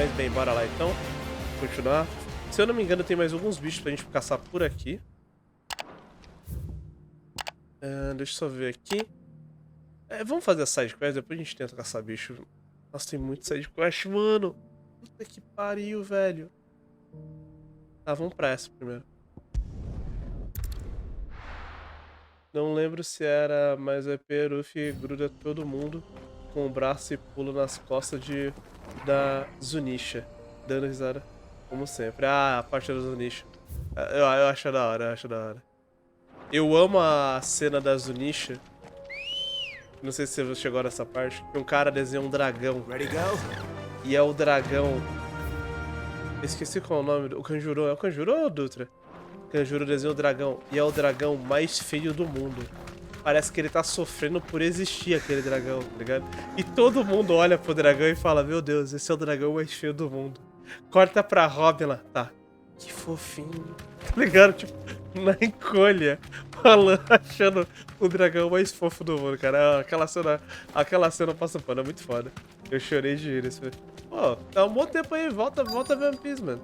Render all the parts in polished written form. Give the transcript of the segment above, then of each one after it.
mais. Bem, bora lá então. Continuar. Se eu não me engano, tem mais alguns bichos pra gente caçar por aqui. Deixa eu só ver aqui. Vamos fazer a sidequest, depois a gente tenta caçar bicho. Nossa, tem muito sidequest, mano. Puta que pariu, velho. Tá, vamos pra essa primeiro. Não lembro se era, mas o EP Ruffy gruda todo mundo com o braço e pula nas costas da Zunisha. Dando risada, como sempre. Ah, a parte da Zunisha. Eu acho da hora, eu acho da hora. Eu amo a cena da Zunisha. Não sei se você chegou nessa parte. Que um cara desenha um dragão. Ready, go? E é o dragão. Esqueci qual é o nome. O Kanjuro. É o Kanjuro ou o Dutra? Kanjuro desenha o dragão. E é o dragão mais feio do mundo. Parece que ele tá sofrendo por existir aquele dragão, tá ligado? E todo mundo olha pro dragão e fala: Meu Deus, esse é o dragão mais feio do mundo. Corta pra Robin lá. Tá. Que fofinho. Tá ligado? Tipo, na encolha. Falando, achando o dragão mais fofo do mundo, cara. Aquela cena passa pano, é muito foda. Eu chorei de rir nesse filme. Pô, tá um bom tempo aí. Volta ver One Piece, mano.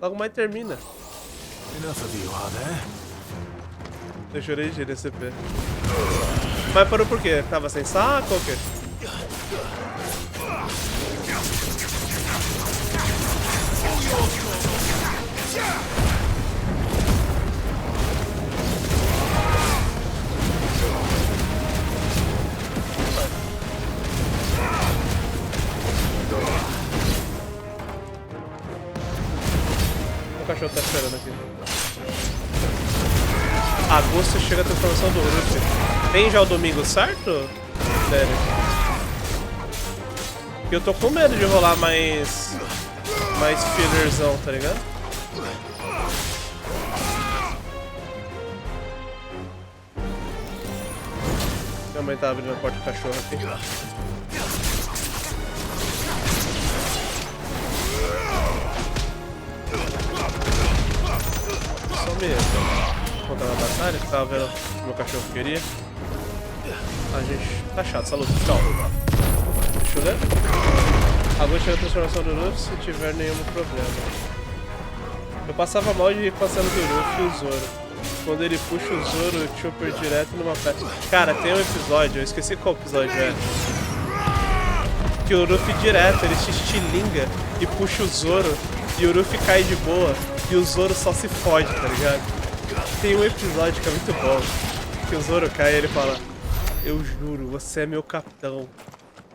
Logo mais termina. Enough of you, are there? Eu chorei de rir nesse EP. Mas parou por quê? Tava sem saco ou o quê? O cachorro tá esperando aqui. Agosto chega a transformação do Ruffy. Tem já o domingo certo? Sério. Porque eu tô com medo de rolar mais fillerzão, tá ligado? Minha mãe tá abrindo a porta do cachorro aqui. Só mesmo. Contra uma batalha, que tava vendo o que meu cachorro queria. A gente tá chato essa luta. Então, deixa eu ver. Agora chega a transformação do Luffy se tiver nenhum problema. Eu passava mal de ir passando do Luffy e o Zoro. Quando ele puxa o Zoro, o Chopper direto numa pedra. Cara, tem um episódio, eu esqueci qual episódio é. Que o Luffy direto, ele se estilinga e puxa o Zoro. E o Luffy cai de boa. E o Zoro só se fode, tá ligado? Tem um episódio que é muito bom, que o Zoro cai e ele fala: Eu juro, você é meu capitão,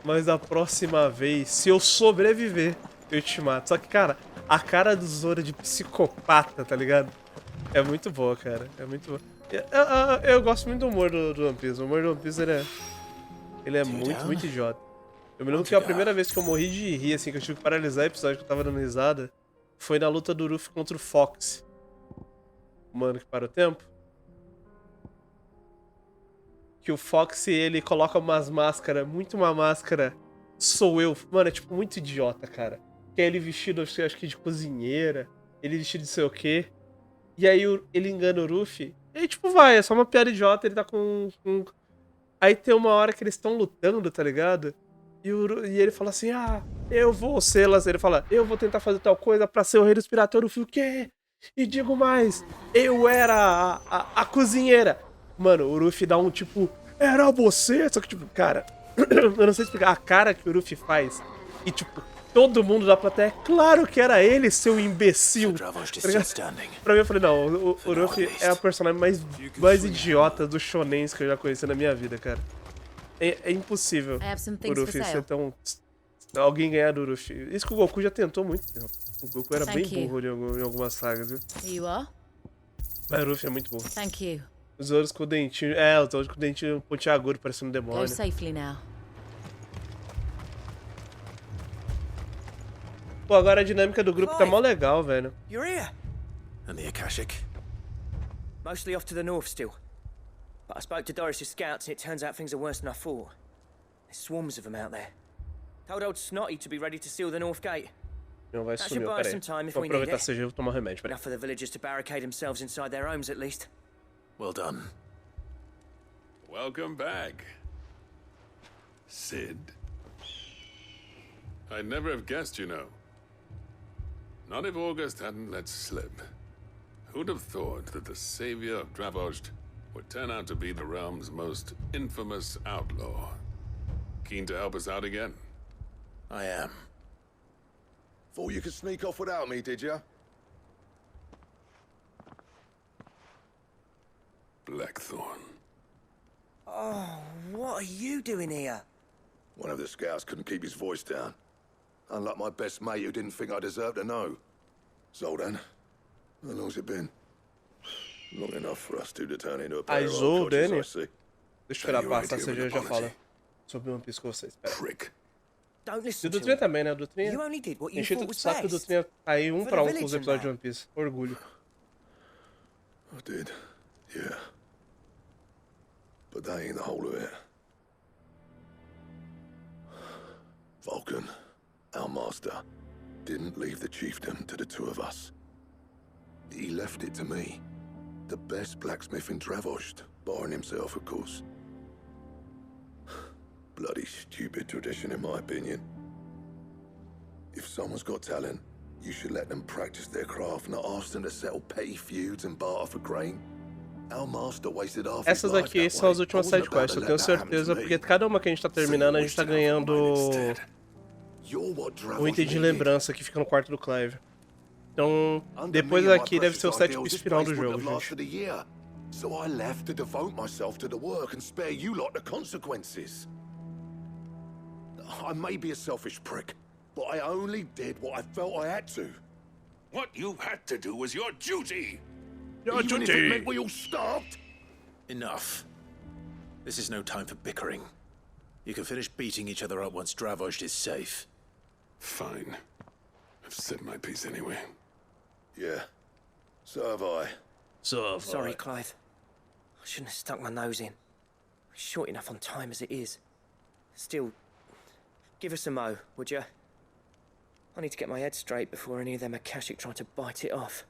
mas a próxima vez, se eu sobreviver, eu te mato. Só que, cara, a cara do Zoro de psicopata, tá ligado? É muito boa, cara, é muito boa. Eu gosto muito do humor do One Piece. O humor do One Piece, ele é muito idiota. Eu me lembro que a primeira vez que eu morri de rir, assim, que eu tive que paralisar o episódio que eu tava dando risada, foi na luta do Luffy contra o Fox. Mano, que para o tempo. Que o Fox, ele coloca umas máscaras, muito uma máscara sou eu. Mano, é tipo muito idiota, cara. Que é ele vestido, acho que de cozinheira, ele vestido de sei o quê. E aí ele engana o Luffy. E aí, tipo, vai, é só uma piada idiota, ele tá com... Aí tem uma hora que eles estão lutando, tá ligado? E ele fala assim, eu vou ser las. Ele fala, eu vou tentar fazer tal coisa pra ser o rei dos piratas. O Luffy, o quê? E digo mais, eu era a cozinheira. Mano, o Luffy dá um tipo, era você? Só que tipo, cara, eu não sei explicar a cara que o Luffy faz. E tipo, todo mundo da plateia, claro que era ele, seu imbecil. Pra mim eu falei, não, o Luffy é a personagem mais idiota dos shonens que eu já conheci na minha vida, cara. É impossível o Luffy ser tão... Alguém ganhar do Luffy. Isso que o Goku já tentou muito tempo. O Goku era bem burro em algumas sagas, viu? Mas o Luffy é muito burro. Os Zoros com o dentinho... os Zoros com o dentinho pontiagudo, parecendo um demônio. Pô, agora a dinâmica do grupo tá mó legal, velho. You're here. And the Akashic? Mostly off to the north still. But I spoke to Doris' scouts and it turns out things are worse than I thought. There's swarms of them out there. Told old Snotty to be ready to seal the north gate. Não vai sumir, peraí. Vou aproveitar esse jeito e tomar um remédio, peraí. Enough for the villagers to barricade themselves inside their homes at least. Well done. Welcome back, Sid. I'd never have guessed, you know. Not if August hadn't let slip. Who'd have thought that the savior of Dravost would turn out to be the realm's most infamous outlaw? Keen to help us out again? I am. Thought you could sneak off without me, did you? Blackthorn. Oh, what are you doing here? One of the scouts couldn't keep his voice down. Unlike my best mate who didn't think I deserved to know. Zoldan, how long's it been? Long enough for us two to turn into a pair of old codgers, I see. Deixa eu esperar passar, você já fala sobre One Piece com vocês. Espera. Prick. Don't E listen o to Dutrinha him. também, né? O Dutrinha You only did what you encheu thought o was saco do best. Dutrinha cair um For pra the um com os village episódios and de One Piece. Orgulho. I did, yeah. But that ain't the whole of it. Vulcan, our master, didn't leave the chiefdom to the two of us. He left it to me, the best blacksmith in Dravost, barring himself, of course. Bloody stupid tradition, in my opinion. If someone's got talent, you should let them practice their craft, not ask them to settle petty feuds and barter for grain. Our master wasted half his Essas life aqui that são as way. últimas I wasn't sidequests, eu about tenho to let that happen certeza, to porque me. cada uma que a gente tá terminando, a gente tá ganhando You're what um Dravost item de needed. lembrança que fica no quarto do Clive. Então, Under depois me and my daqui deve ser o precious set ideals, piece this final do place jogo, wouldn't have gente. lasted a year. So I left to devote myself to the work and spare you lot the consequences. I may be a selfish prick, but I only did what I felt I had to. What you had to do was your duty! Even if it meant we all starved. Enough. This is no time for bickering. You can finish beating each other up once Dravost is safe. Fine. I've said my piece anyway. Yeah, so have I. Sorry, Clive. I shouldn't have stuck my nose in. We're short enough on time as it is. Still, give us a mo, would you? I need to get my head straight before any of them Akashic try to bite it off.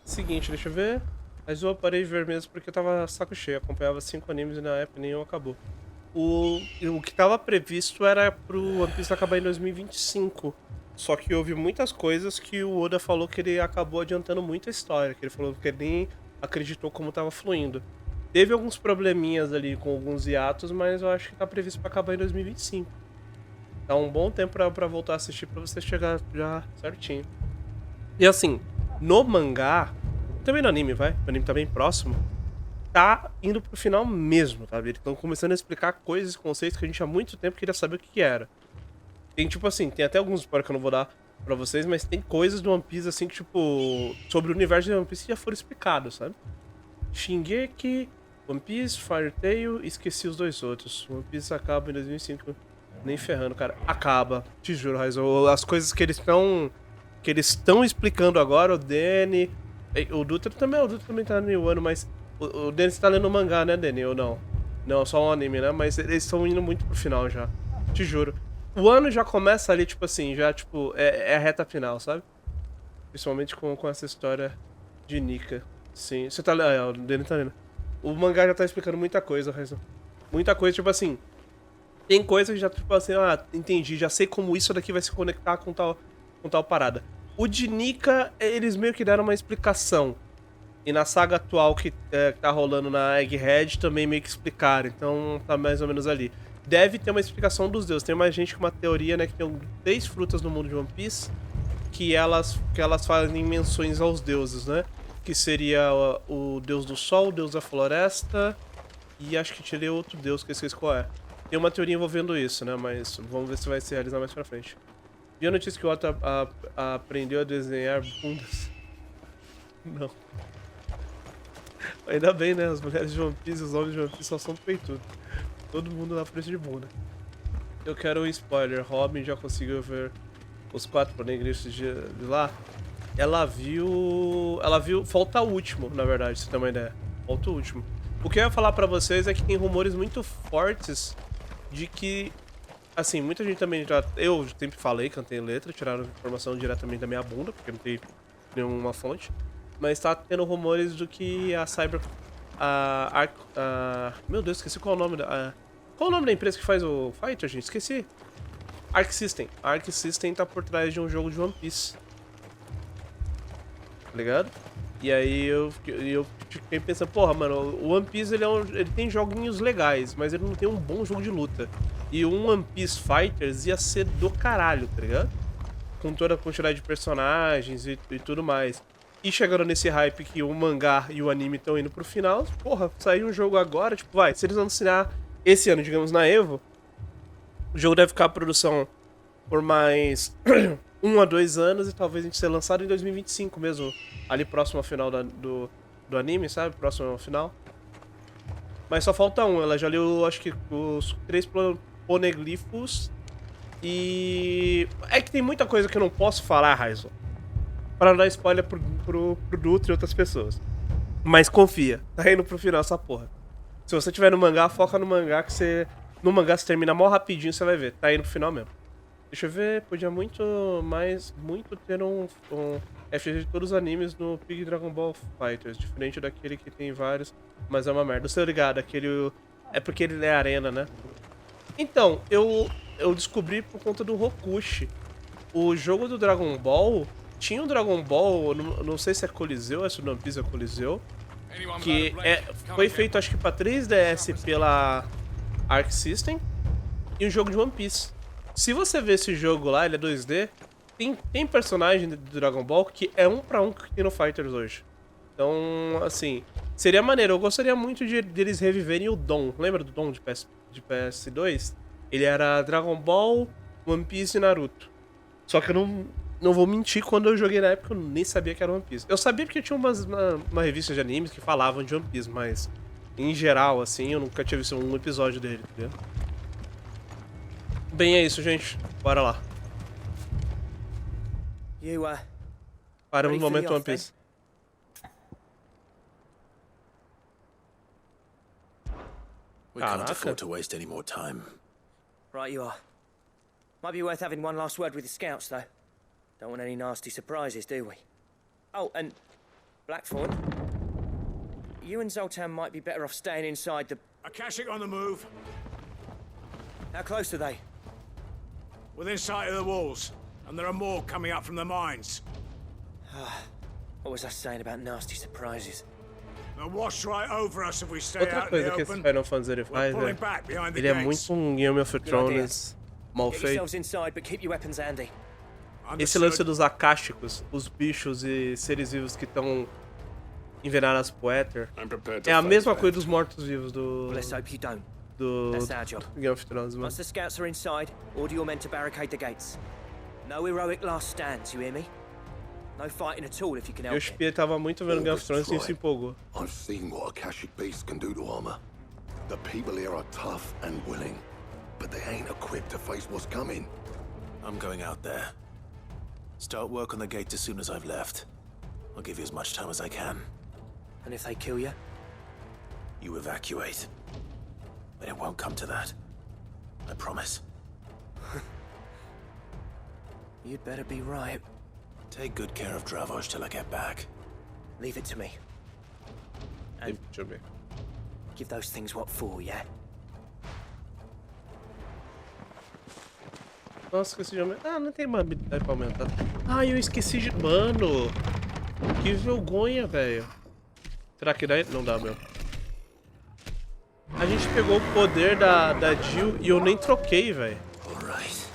Seguinte, deixa eu ver. Mas eu parei de ver mesmo porque eu tava saco cheio. Acompanhava 5 animes e na época nenhum acabou. O que tava previsto era pro One Piece acabar em 2025. Só que houve muitas coisas que o Oda falou que ele acabou adiantando muito a história. Que ele falou que ele nem acreditou como tava fluindo. Teve alguns probleminhas ali com alguns hiatos, mas eu acho que tá previsto pra acabar em 2025. Tá um bom tempo pra voltar a assistir, pra você chegar já certinho. E assim, no mangá, também no anime, vai, o anime tá bem próximo, tá indo pro final mesmo, tá? Eles estão começando a explicar coisas e conceitos que a gente há muito tempo queria saber o que era. Tem tipo assim, tem até alguns spoilers que eu não vou dar pra vocês, mas tem coisas do One Piece assim que tipo, sobre o universo de One Piece que já foram explicados, sabe? Shingeki, One Piece, Fairy Tail, esqueci os dois outros. One Piece acaba em 2005, nem ferrando, cara. Acaba, te juro, Raizo. As coisas que eles estão explicando agora, o Danny, o Dutra também tá no ano, mas o Danny tá lendo o mangá, né, Danny, ou não? Não, só um anime, né? Mas eles estão indo muito pro final já, te juro. O ano já começa ali, tipo assim, já, tipo, é a reta final, sabe? Principalmente com essa história de Nika. Sim, você tá lendo, o Danny tá lendo. O mangá já tá explicando muita coisa, Raizo. Muita coisa, tipo assim, tem coisa que já, tipo assim, entendi, já sei como isso daqui vai se conectar com tal parada. O de Nika, eles meio que deram uma explicação. E na saga atual que tá rolando na Egghead também meio que explicaram. Então tá mais ou menos ali. Deve ter uma explicação dos deuses. Tem mais gente com uma teoria, né, que tem 3 frutas no mundo de One Piece que elas fazem menções aos deuses, né? Que seria o deus do sol, o deus da floresta e acho que tirei outro deus que eu esqueci qual é. Tem uma teoria envolvendo isso, né? Mas vamos ver se vai se realizar mais pra frente. Vi a notícia que o Otto aprendeu a desenhar bundas. Não. Ainda bem, né? As mulheres de One Piece e os homens de One Piece só são peitudos. Todo mundo na frente de bunda. Eu quero um spoiler. Robin já conseguiu ver os 4 poneglyphs de lá. Ela viu... Falta o último, na verdade, se você tem uma ideia. Falta o último. O que eu ia falar pra vocês é que tem rumores muito fortes de que... Assim, muita gente também já... Eu sempre falei, cantei letra, tiraram informação diretamente da minha bunda, porque não tem nenhuma fonte. Mas tá tendo rumores do que a Cyber... Meu Deus, esqueci qual é o nome da... Qual é o nome da empresa que faz o Fighter, gente? Esqueci. Arc System. A Arc System tá por trás de um jogo de One Piece. Tá ligado? E aí eu fiquei pensando, porra, mano, o One Piece ele tem joguinhos legais, mas ele não tem um bom jogo de luta. E um One Piece Fighters ia ser do caralho, tá ligado? Com toda a quantidade de personagens e tudo mais. E chegando nesse hype que o mangá e o anime estão indo pro final, porra, sair um jogo agora, tipo, vai, se eles anunciar esse ano, digamos, na Evo, o jogo deve ficar em produção por mais 1 a 2 anos e talvez a gente seja lançado em 2025 mesmo, ali próximo ao final do anime, sabe? Próximo ao final. Mas só falta um, ela já leu, acho que, os 3 poneglifos e... É que tem muita coisa que eu não posso falar, Raizo, para não dar spoiler pro Dutra e outras pessoas. Mas confia, tá indo pro final essa porra. Se você tiver no mangá, foca no mangá que você... No mangá você termina mó rapidinho, você vai ver. Tá indo pro final mesmo. Deixa eu ver, podia muito ter um FG de todos os animes no Big Dragon Ball Fighters. Diferente daquele que tem vários, mas é uma merda. Você tá ligado, aquele... É porque ele é arena, né? Então, eu descobri por conta do Rokushi. O jogo do Dragon Ball... Tinha um Dragon Ball, não sei se é Coliseu, se o One Piece é Coliseu, que foi feito acho que pra 3DS pela Arc System, e um jogo de One Piece. Se você ver esse jogo lá, ele é 2D, tem personagem do Dragon Ball que é 1 pra 1 que tem no Fighters hoje. Então, assim, seria maneiro. Eu gostaria muito de eles reviverem o Dom. Lembra do Dom de PS2? Ele era Dragon Ball, One Piece e Naruto. Só que eu não vou mentir, quando eu joguei na época eu nem sabia que era One Piece. Eu sabia porque tinha uma revista de animes que falavam de One Piece, mas em geral, assim, eu nunca tinha visto um episódio dele, entendeu? Bem, é isso, gente. Bora lá. Paramos no momento One Piece. We can't afford to waste any more time. Right you are. Might be worth having one last word with the scouts, though. Don't want any nasty surprises, do we? Oh, and Blackthorn, you and Zoltan might be better off staying inside the... Akashic on the move. How close are they? Within sight of the walls. And there are more coming up from the mines. What was I saying about nasty surprises? They'll wash right over us if we stay Outra out in the coisa que esse open. Final Fantasy ele faz, We're pulling né? back behind the Ele é gates. muito um Game of Thrones mal Get feito. yourselves inside, but keep your weapons handy. Esse lance dos acásticos, os bichos e seres vivos que estão envenenados as poéter, I'm prepared to é a fight mesma back. coisa dos mortos-vivos do Well, let's hope you don't. do That's our job. Game of Thrones, mano. Once the scouts are inside, order your men to barricade the gates. No heroic last stands, you hear me? No fighting at all if you can E o help it. Spear tava muito vendo Game of Thrones e se empolgou. I've seen what Akashic beasts can do to armor. The people here are tough and willing, but they ain't equipped to face what's coming. I'm going out there. Start work on the gate as soon as I've left. I'll give you as much time as I can. And if they kill you? You evacuate. But it won't come to that. I promise. You'd better be right. Take good care of Dravoj till I get back. Leave it to me. And Deixa eu ver. give those things what for, yeah? Nossa, esqueci de aumentar. Ah, não tem uma habilidade pra aumentar. Ah, eu esqueci de... Mano! Que vergonha, velho. Será que dá? Não dá, meu. A gente pegou o poder da Jill e eu nem troquei, velho. Alright.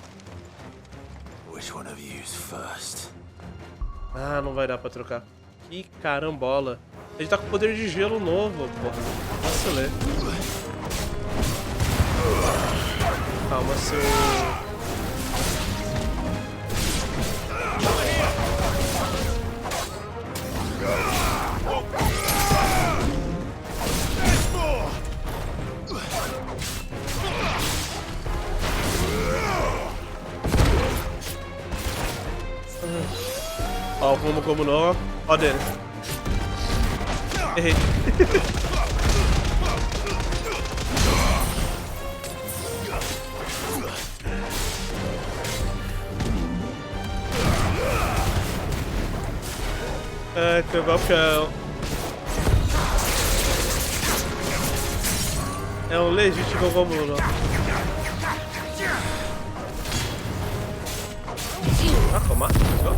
Which one of you's first? Ah, não vai dar pra trocar. Que carambola. A gente tá com poder de gelo novo, porra. Vacilei. Calma, seu... Ó, como não, ó dele. Errei. Ai, teu balcão. É um legítimo Gogomuno. Ah, calma. Não.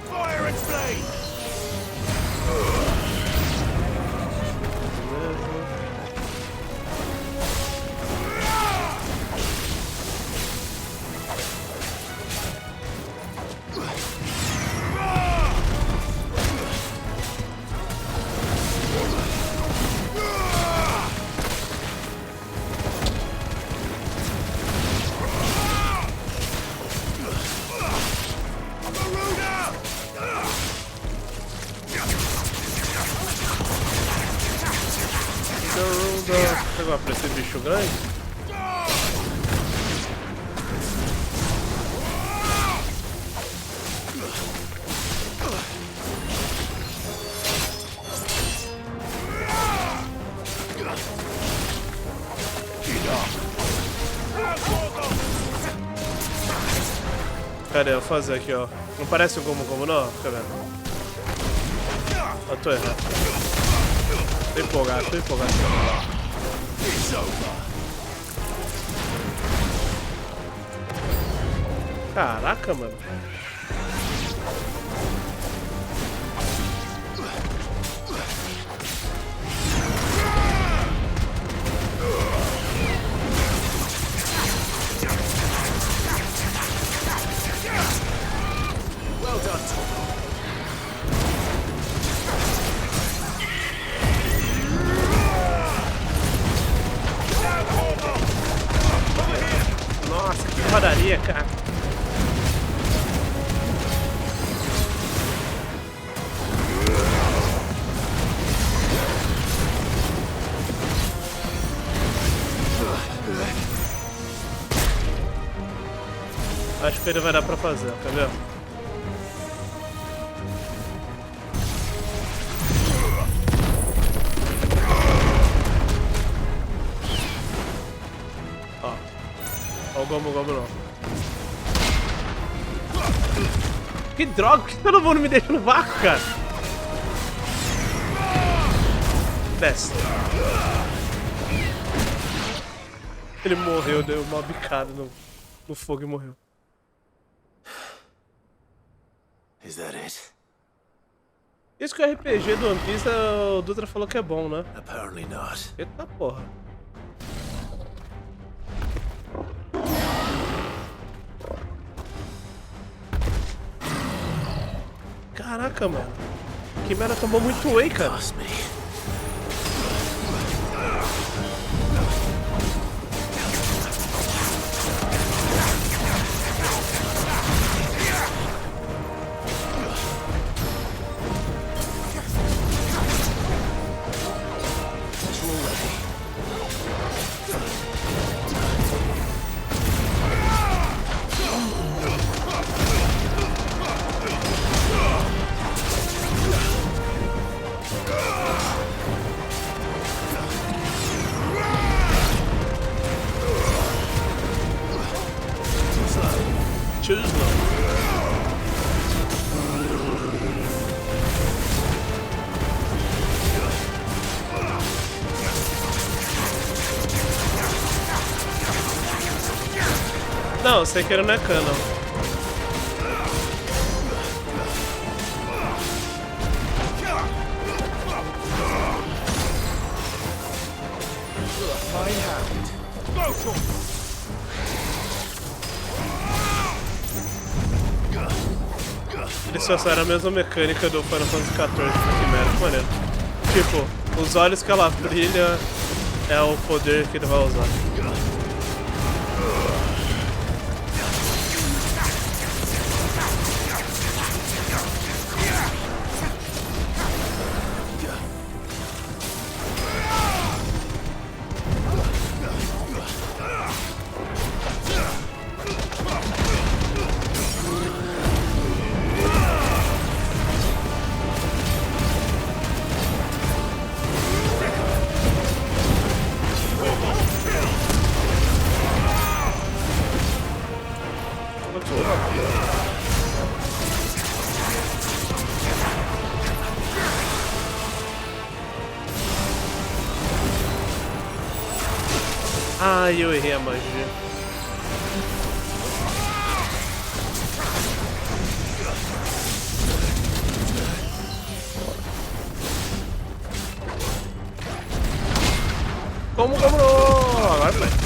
Fire its blade! Agora pra esse bicho grande. Cadê? Eu vou fazer aqui, ó. Não parece o Gomu não? Fica vendo. Eu tô errado. Tô empolgado, tô empolgado. Caraca, mano. Well done, Tom. Nossa, que padaria, cara. Acho que ele vai dar pra fazer, quer ver? Ó. Ó o Gomu não. Que droga, por que todo mundo me deixa no vácuo, cara? Desce. Ele morreu, deu uma bicada no fogo e morreu. Is that it? Isso que o RPG do One Piece, o Dutra falou que é bom, né? Apparently not. Eita porra. Caraca, mano. Que merda, tomou muito whey, cara. Pass me. Não, sei que ele não é canon. Eles trouxeram a mesma mecânica do Final Fantasy XIV, que merda, maneiro. Tipo, os olhos que ela brilha é o poder que ele vai usar. Ah, eu errei a magia. Como não? Agora foi.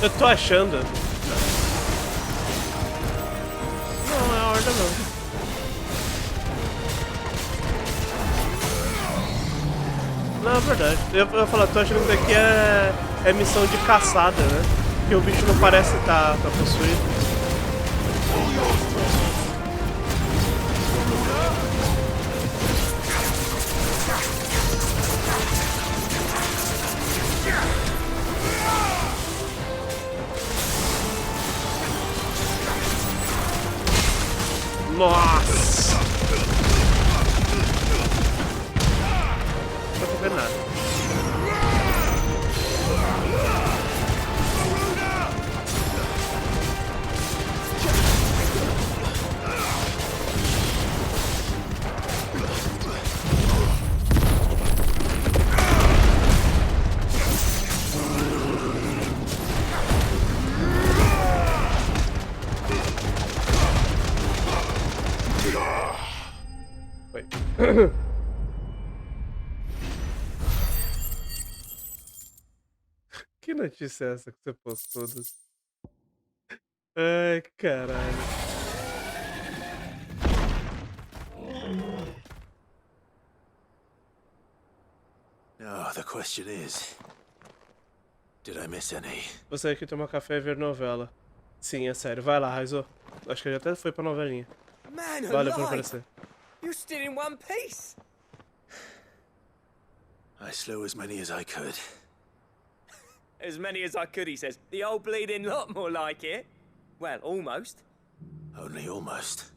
Eu tô achando. Não, é a horda não. Não, é verdade. Eu ia falar, tô achando que isso aqui é missão de caçada, né? Porque o bicho não parece tá possuído. Nossa! Não tô vendo nada. Foi. Que notícia é essa que você postou? Ai, caralho. Now, the question is, did I miss any? Você aqui tomar café e ver novela. Sim, é sério. Vai lá, Raizo. Acho que já até foi pra novelinha. Man Valeu por alive! aparecer. You're still in one piece! I slew as many as I could. As many as I could, he says. The old bleeding lot, more like it. Well, almost. Only almost.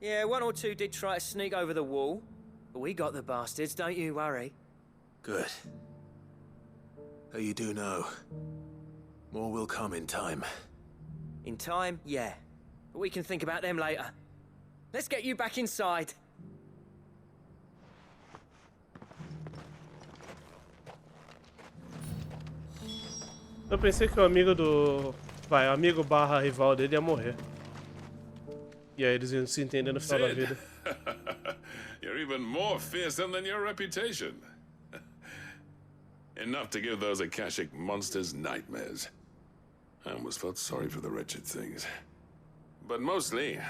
Yeah, one or two did try to sneak over the wall. But we got the bastards, don't you worry. Good. Though you do know, more will come in time. In time, yeah. But we can think about them later. Let's get you back inside. Eu pensei que o amigo do... Vai, o amigo barra rival dele ia morrer. E aí eles iam se entender no final da vida. You're even more fearsome than your reputation. Enough to give those Akashic monsters nightmares. I almost felt sorry for the wretched things. But mostly,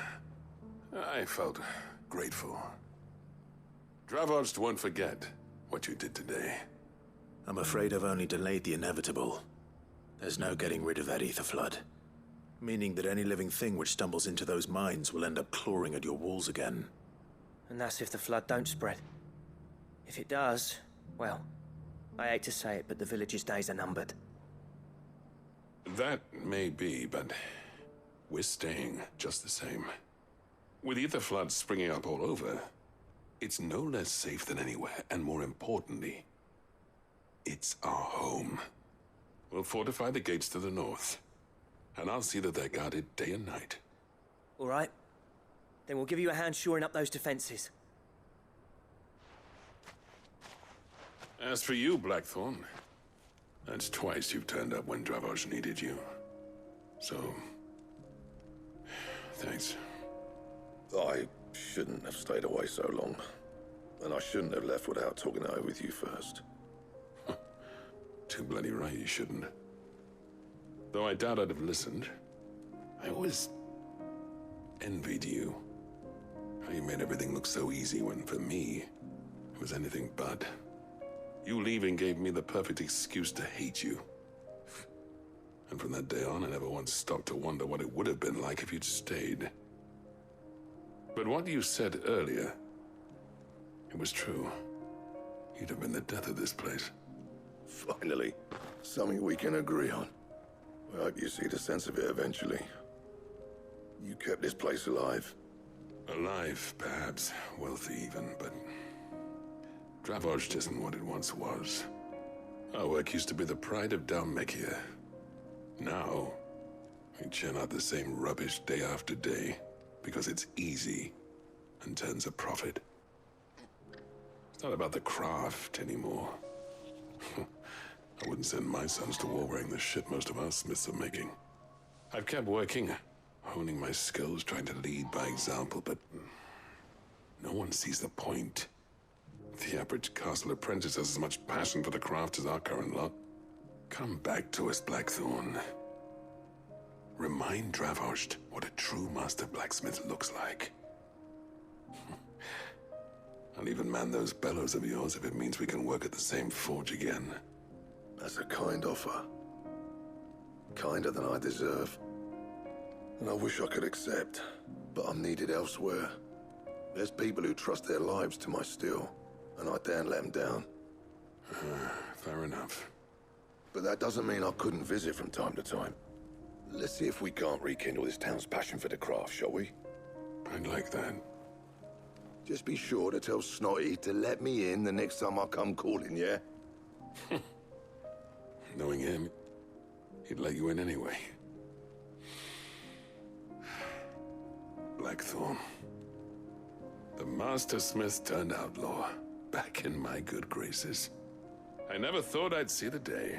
I felt grateful. Dravoged won't forget what you did today. I'm afraid I've only delayed the inevitable. There's no getting rid of that ether flood. Meaning that any living thing which stumbles into those mines will end up clawing at your walls again. And that's if the flood don't spread. If it does, well, I hate to say it, but the village's days are numbered. That may be, but we're staying just the same. With ether floods springing up all over, it's no less safe than anywhere, and more importantly, it's our home. We'll fortify the gates to the north, and I'll see that they're guarded day and night. All right. Then we'll give you a hand shoring up those defenses. As for you, Blackthorn, that's twice you've turned up when Dravos needed you. So, thanks. I shouldn't have stayed away so long. And I shouldn't have left without talking it over with you first. Too bloody right you shouldn't. Though I doubt I'd have listened. I always envied you. How you made everything look so easy when, for me, it was anything but. You leaving gave me the perfect excuse to hate you. And from that day on, I never once stopped to wonder what it would have been like if you'd stayed. But what you said earlier, it was true. You'd have been the death of this place. Finally, something we can agree on. I hope you see the sense of it eventually. You kept this place alive. Alive, perhaps. Wealthy even, but... Dravoged isn't what it once was. Our work used to be the pride of Dalmekia. Now, we churn out the same rubbish day after day because it's easy and turns a profit. It's not about the craft anymore. I wouldn't send my sons to war wearing the shit most of our smiths are making. I've kept working, honing my skills, trying to lead by example, but no one sees the point. The average castle apprentice has as much passion for the craft as our current lot. Come back to us, Blackthorn. Remind Dravost what a true master blacksmith looks like. I'll even man those bellows of yours if it means we can work at the same forge again. That's a kind offer. Kinder than I deserve. And I wish I could accept, but I'm needed elsewhere. There's people who trust their lives to my steel, and I daren't let them down. Fair enough. But that doesn't mean I couldn't visit from time to time. Let's see if we can't rekindle this town's passion for the craft, shall we? I'd like that. Just be sure to tell Snotty to let me in the next time I come calling, yeah? Knowing him, he'd let you in anyway. Blackthorn. The Master Smith turned outlaw, back in my good graces. I never thought I'd see the day.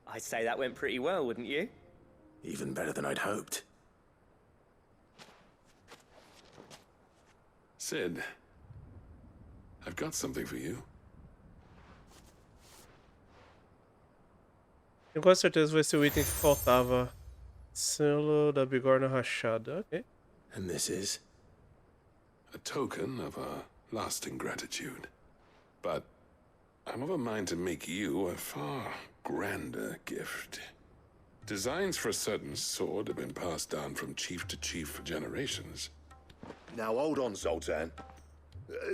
I'd say that went pretty well, wouldn't you? Even better than I'd hoped. Sid, I've got something for you. Eu com certeza vai ser o item que faltava. Selo da bigorna rachada. Ok. And this is? A token of our lasting gratitude. But I'm of a mind to make you a far grander gift. Designs for a certain sword have been passed down from chief to chief for generations. Now hold on, Zoltan.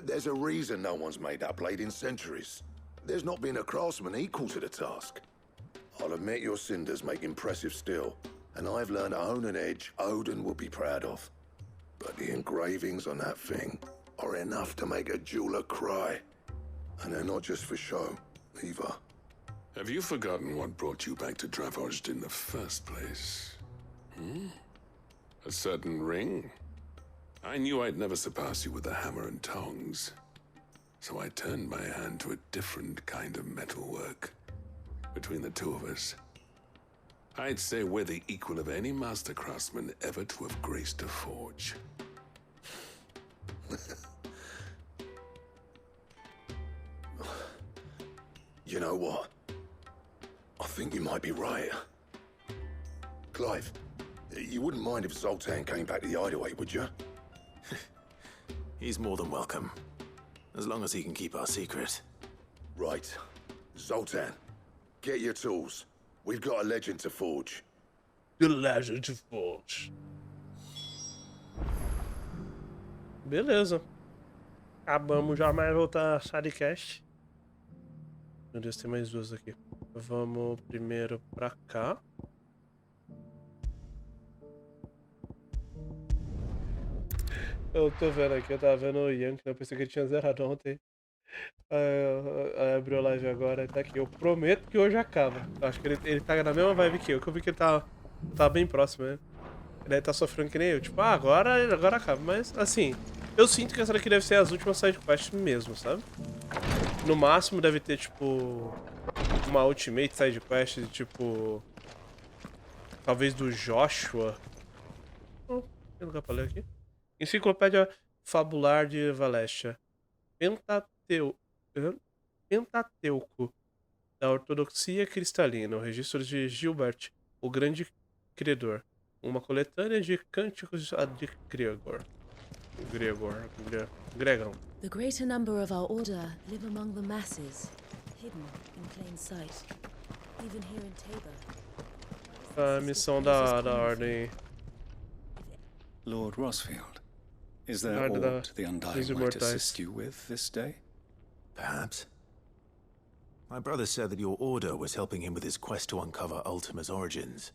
There's a reason no one's made that blade in centuries. There's not been a craftsman equal to the task. I'll admit your cinders make impressive steel, and I've learned to hone an edge Odin will be proud of. But the engravings on that thing are enough to make a jeweler cry. And they're not just for show, either. Have you forgotten what brought you back to Dravost in the first place? A certain ring? I knew I'd never surpass you with the hammer and tongs. So I turned my hand to a different kind of metalwork. Between the two of us, I'd say we're the equal of any master craftsman ever to have graced a forge. You know what? I think you might be right. Clive, you wouldn't mind if Zoltan came back to the hideaway, would you? He's more than welcome. As long as he can keep our secret. Right. Zoltan, get your tools. We've got a legend to forge. The Legend to Forge. Beleza. Acabamos já mais outra sidecast. Meu Deus, tem mais duas aqui. Vamos primeiro pra cá. Eu tô vendo aqui, eu tava vendo o Yankee, eu pensei que ele tinha zerado ontem. Aí abriu a live agora e tá aqui. Eu prometo que hoje acaba. Acho que ele tá na mesma vibe que eu vi que ele tá bem próximo, né? Ele tá sofrendo que nem eu. Tipo, agora acaba. Mas, assim, eu sinto que essa daqui deve ser as últimas sidequests mesmo, sabe? No máximo deve ter, tipo, uma ultimate sidequest de, tipo, talvez do Joshua. Oh, tem lugar pra ler aqui? Enciclopédia Fabular de Valestia. Pentateuco da Ortodoxia Cristalina. O registro de Gilbert, o Grande Credor. Uma coletânea de cânticos de Gregor. Gregor. The greater number of our order live among the masses, hidden in plain sight. Even here in Tabor. A missão da ordem. Lord Rosfield, is there Guard the aught the Undying might assist you with this day? Perhaps. My brother said that your order was helping him with his quest to uncover Ultima's origins.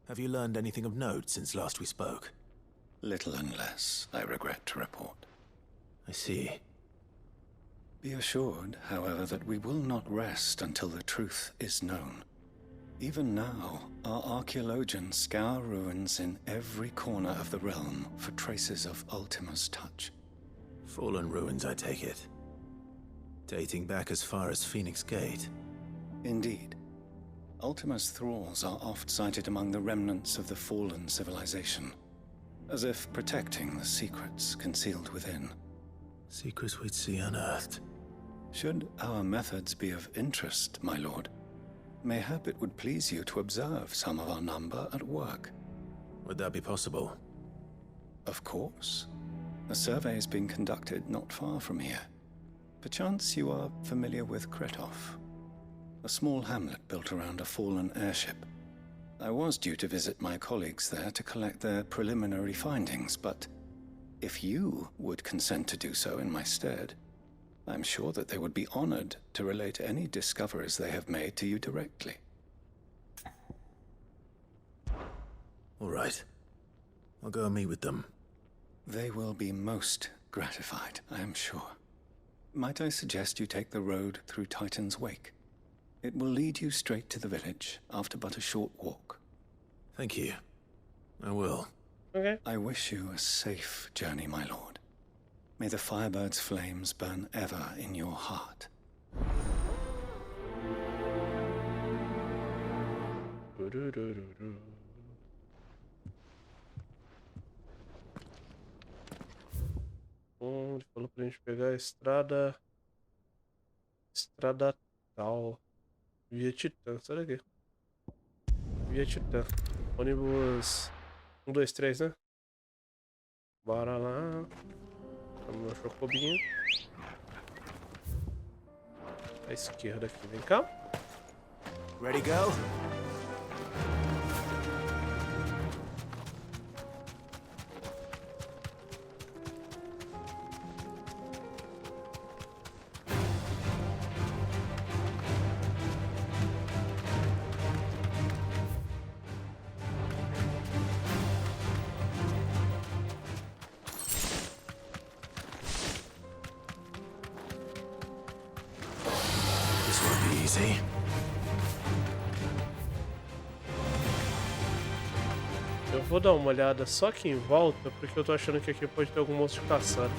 Have you learned anything of note since last we spoke? Little and less, I regret to report. I see. Be assured, however, that we will not rest until the truth is known. Even now, our archaeologians scour ruins in every corner of the realm for traces of Ultima's touch. Fallen ruins, I take it. Dating back as far as Phoenix Gate. Indeed. Ultima's thralls are oft sighted among the remnants of the fallen civilization, as if protecting the secrets concealed within. Secrets we'd see unearthed. Should our methods be of interest, my lord, mayhap it would please you to observe some of our number at work. Would that be possible? Of course. A survey is being conducted not far from here. Perchance you are familiar with Kretov, a small hamlet built around a fallen airship. I was due to visit my colleagues there to collect their preliminary findings, but if you would consent to do so in my stead, I'm sure that they would be honored to relate any discoveries they have made to you directly. All right. I'll go and meet with them. They will be most gratified, I am sure. Might I suggest you take the road through Titan's Wake? It will lead you straight to the village after but a short walk. Thank you. I will. Okay. I wish you a safe journey, my lord. May the Firebird's flames burn ever in your heart. Ele falou pra gente pegar a estrada. Estrada tal. Via Titã, sai daqui. Via Titã. Ônibus 1, 2, 3, né? Bora lá. Vamos no chocobinho. À esquerda aqui, vem cá. Ready, go? This won't be easy. Eu vou dar uma olhada só aqui em volta, porque eu tô achando que aqui pode ter algum monstro de caçada.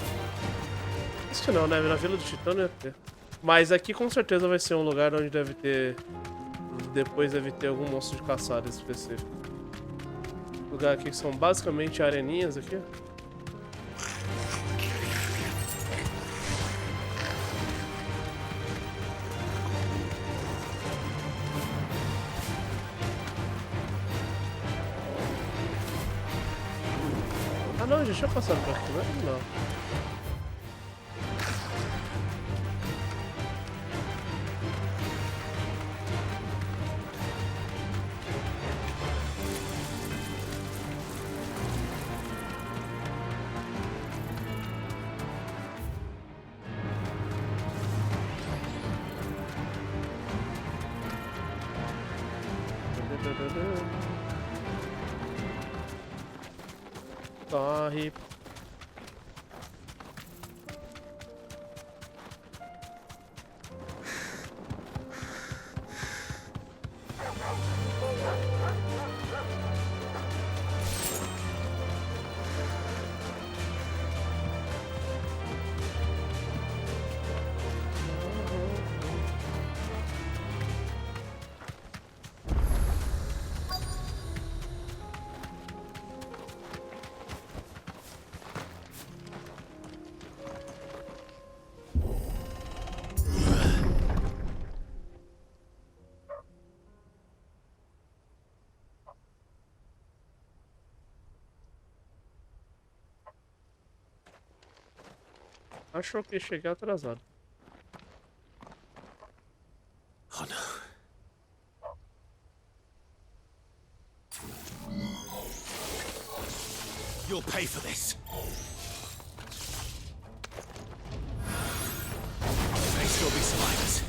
Acho que não, né? Na Vila do Titã não ia ter. Mas aqui com certeza vai ser um lugar onde deve ter... Depois deve ter algum monstro de caçada específico. Lugar aqui que são basicamente areninhas aqui. Ah não, já tinha passado por aqui, né? Não. Corre. Achou que ia chegar atrasado. Oh no. You'll pay for this. There may still be survivors.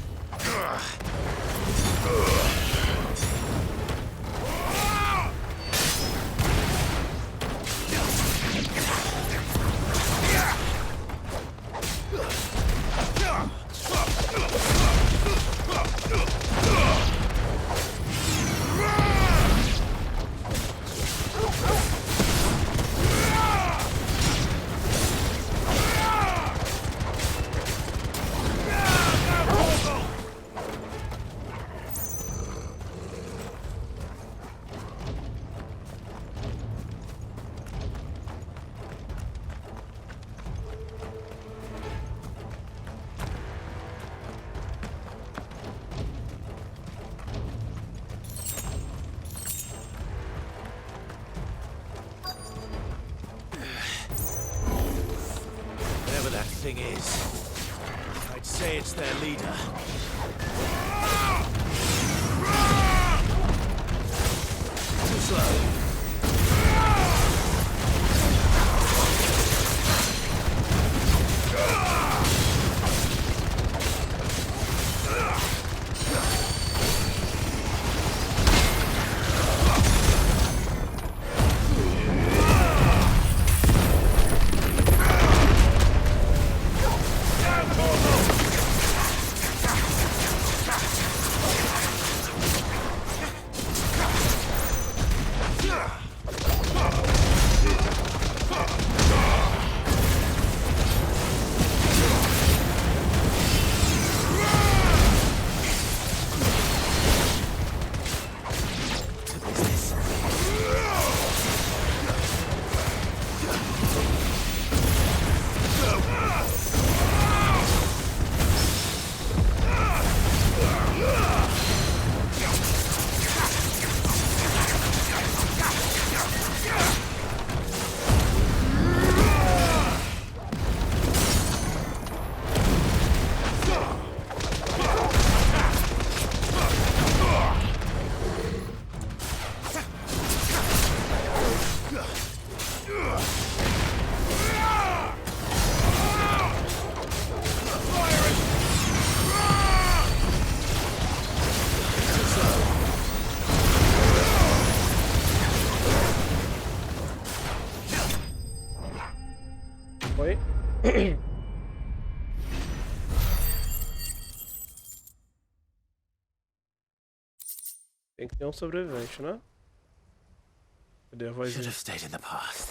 that thing is. I'd say it's their leader. Too slow. Oi? Tem que ter um sobrevivente, né? Cadê a Should vozinha? have stayed in the past.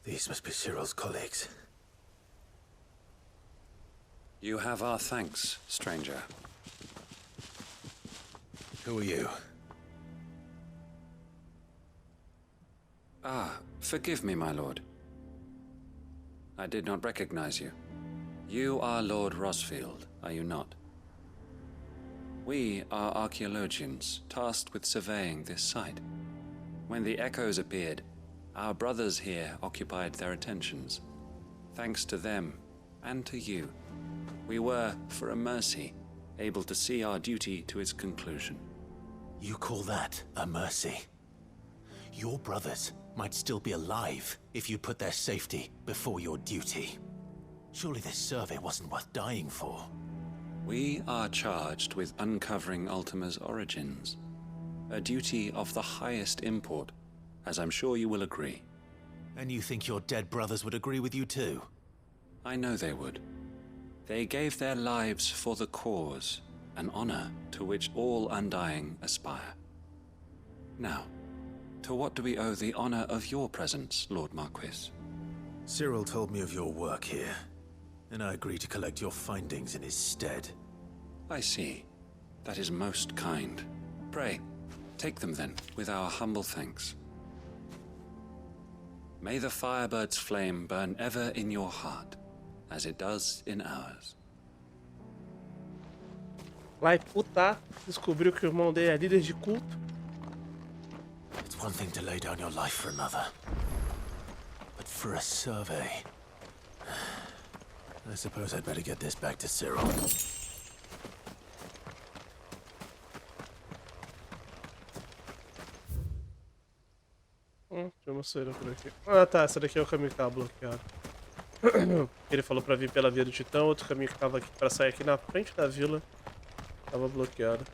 These must be Cyril's colleagues. You have our thanks, stranger. Who are you? Ah, forgive me, my lord. I did not recognize you. You are Lord Rosfield, are you not? We are archaeologians, tasked with surveying this site. When the echoes appeared, our brothers here occupied their attentions. Thanks to them, and to you, we were, for a mercy, able to see our duty to its conclusion. You call that a mercy? Your brothers might still be alive if you put their safety before your duty. Surely this survey wasn't worth dying for. We are charged with uncovering Ultima's origins. A duty of the highest import, as I'm sure you will agree. And you think your dead brothers would agree with you too? I know they would. They gave their lives for the cause, an honor to which all undying aspire. Now, to what do we owe the honor of your presence, Lord Marquis? Cyril told me of your work here, and I agreed to collect your findings in his stead. I see. That is most kind. Pray, take them then, with our humble thanks. May the Firebird's flame burn ever in your heart, as it does in ours. Vai putar, descobriu que o irmão dele é líder de culto. It's one thing to lay down your life for another, but for a survey... I suppose I'd better get this back to Cyril. Tinha uma sueira por aqui. Ah tá, essa daqui é o caminho que tava bloqueado. Ele falou pra vir pela via do Titã, outro caminho que tava aqui pra sair aqui na frente da vila tava bloqueado.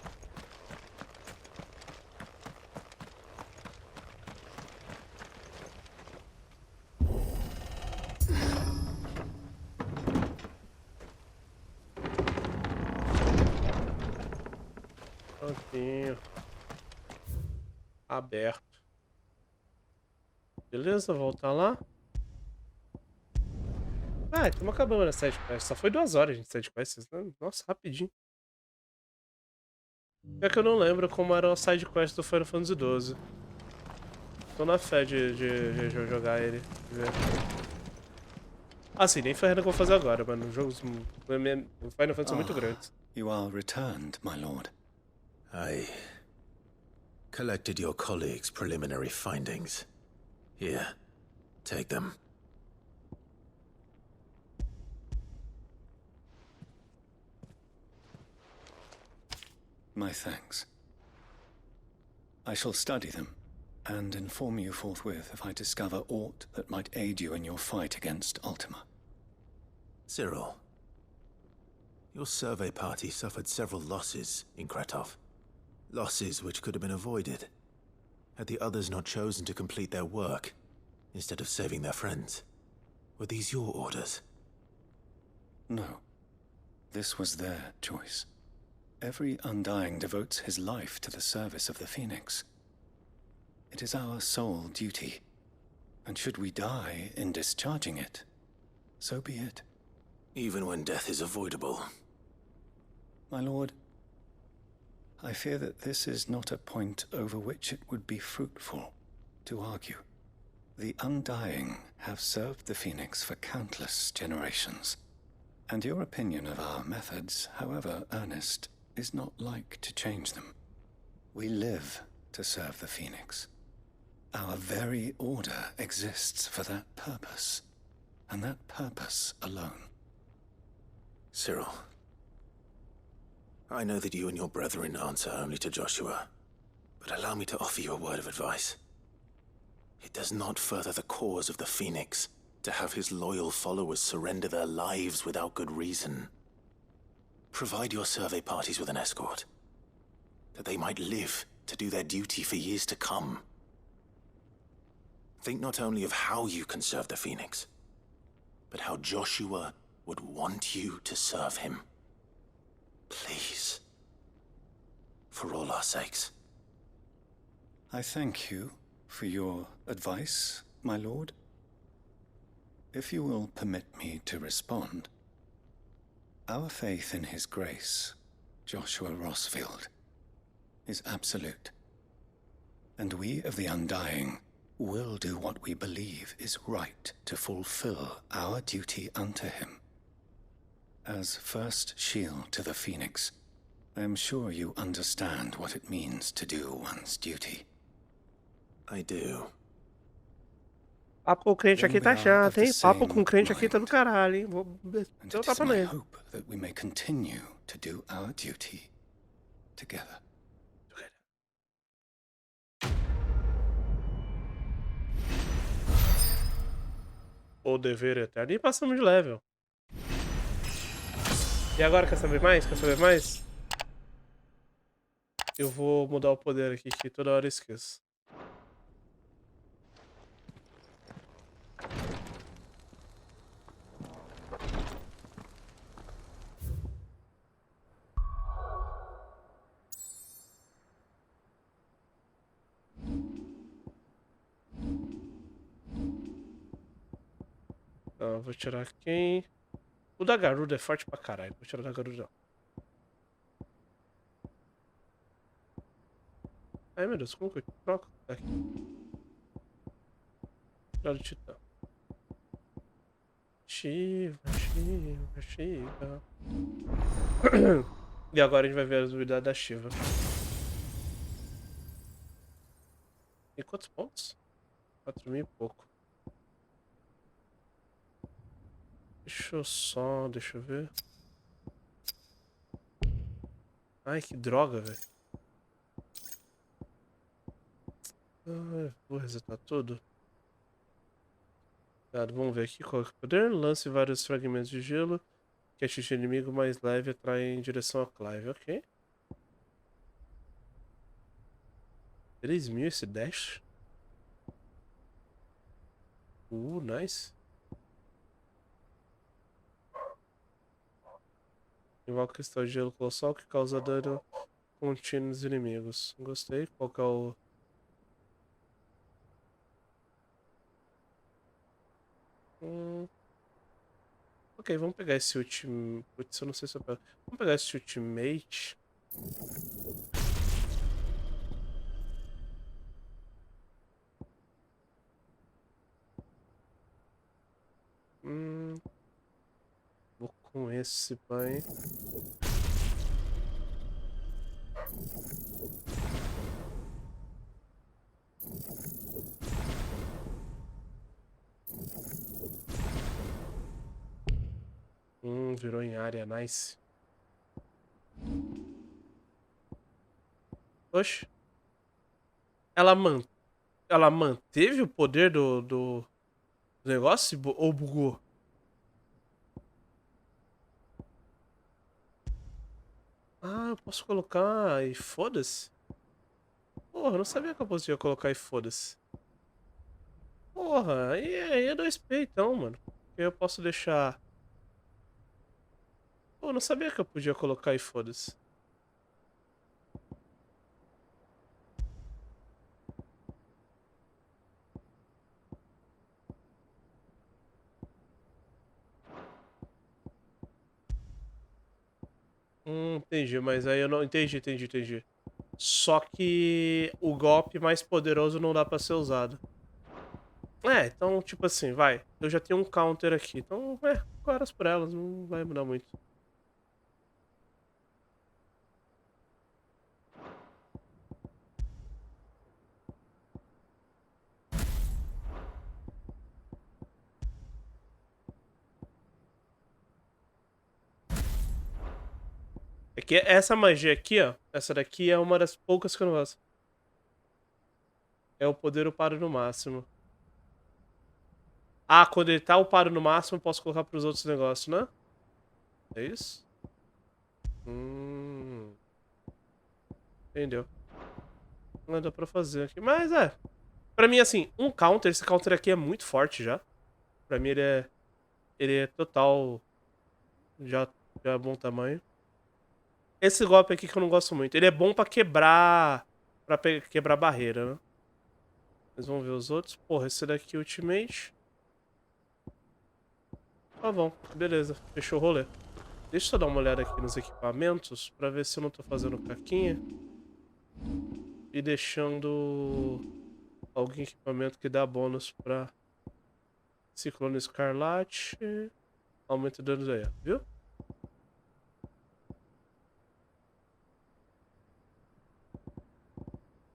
Prontinho. Aberto. Beleza, voltar lá. Ah, estamos acabando a side quest. Só foi 2 horas de side quests, né? Nossa, rapidinho. É que eu não lembro como era a side quest do Final Fantasy XII. Tô na fé de jogar ele. Assim, nem ferrando que eu vou fazer agora, mano. Os jogos. O Final Fantasy são muito grandes. You are returned, my lord. I collected your colleagues' preliminary findings. Here, Take them. My thanks. I shall study them, and inform you forthwith if I discover aught that might aid you in your fight against Ultima. Cyril, your survey party suffered several losses in Kretov. Losses which could have been avoided, had the others not chosen to complete their work, instead of saving their friends. Were these your orders? No. This was their choice. Every Undying devotes his life to the service of the Phoenix. It is our sole duty, and should we die in discharging it, so be it. Even when death is avoidable. My lord, I fear that this is not a point over which it would be fruitful to argue. The Undying have served the Phoenix for countless generations, and your opinion of our methods, however earnest, is not like to change them. We live to serve the Phoenix. Our very order exists for that purpose, and that purpose alone. Cyril, I know that you and your brethren answer only to Joshua, but allow me to offer you a word of advice. It does not further the cause of the Phoenix to have his loyal followers surrender their lives without good reason. Provide your survey parties with an escort, that they might live to do their duty for years to come. Think not only of how you can serve the Phoenix, but how Joshua would want you to serve him. Please. For all our sakes. I thank you for your advice, my lord. If you will permit me to respond, our faith in his grace, Joshua Rossfield, is absolute. And we of the Undying will do what we believe is right to fulfill our duty unto him. As first shield to the Phoenix, I am sure you understand what it means to do one's duty. I do. Papo com crente aqui tá chato, hein? Papo com crente aqui tá do caralho, hein? Vou And dar um it is tapa my nele. hope that we may continue to do our duty together. O dever eterno. E passamos de level. E agora, quer saber mais? Quer saber mais? Eu vou mudar o poder aqui, que toda hora eu esqueço. Então, eu vou tirar quem? O da Garuda é forte pra caralho. Vou tirar o da Garuda. Ai meu Deus, como que eu troco? Tá aqui. Tirar o Titã. Shiva, Shiva, Shiva. E agora a gente vai ver as habilidades da Shiva. E quantos pontos? 4.000 e pouco. Deixa eu ver. Ai, que droga, velho. Vou resetar tudo. Vamos ver aqui qual é o poder. Lance vários fragmentos de gelo que atinge o inimigo mais leve e atrai em direção a Clive. Ok. 3.000 esse dash. Nice. Invoca cristal de gelo colossal que causa dano contínuo nos inimigos. Gostei. Qual que é o... Ok, vamos pegar esse ultimate. Putz, eu não sei se eu pego. Vamos pegar esse ultimate. Vou com esse pai. Virou em área, nice. Oxe. Ela manteve o poder do negócio ou bugou? Ah, eu posso colocar e foda-se? Porra, eu não sabia que eu podia colocar e foda-se. Porra, aí é 2P então, mano. Porque eu posso deixar... Pô, eu não sabia que eu podia colocar e foda-se. Entendi, mas aí eu não... Entendi. Só que o golpe mais poderoso não dá pra ser usado. Então, tipo assim, vai. Eu já tenho um counter aqui. Então, horas por elas, não vai mudar muito. É que essa magia aqui, ó. Essa daqui é uma das poucas que eu não gosto. É o poder upado no máximo. Ah, quando ele tá upado no máximo, eu posso colocar pros outros negócios, né? É isso? Entendeu. Não dá pra fazer aqui. Mas pra mim, assim, esse counter aqui é muito forte já. Pra mim ele é total. Já é bom tamanho. Esse golpe aqui que eu não gosto muito. Ele é bom pra quebrar. Quebrar barreira, né? Mas vamos ver os outros. Porra, esse daqui ultimate. Tá bom, beleza. Fechou o rolê. Deixa eu dar uma olhada aqui nos equipamentos pra ver se eu não tô fazendo caquinha. E deixando algum equipamento que dá bônus pra Ciclone Escarlate. Aumenta o dano aí, viu?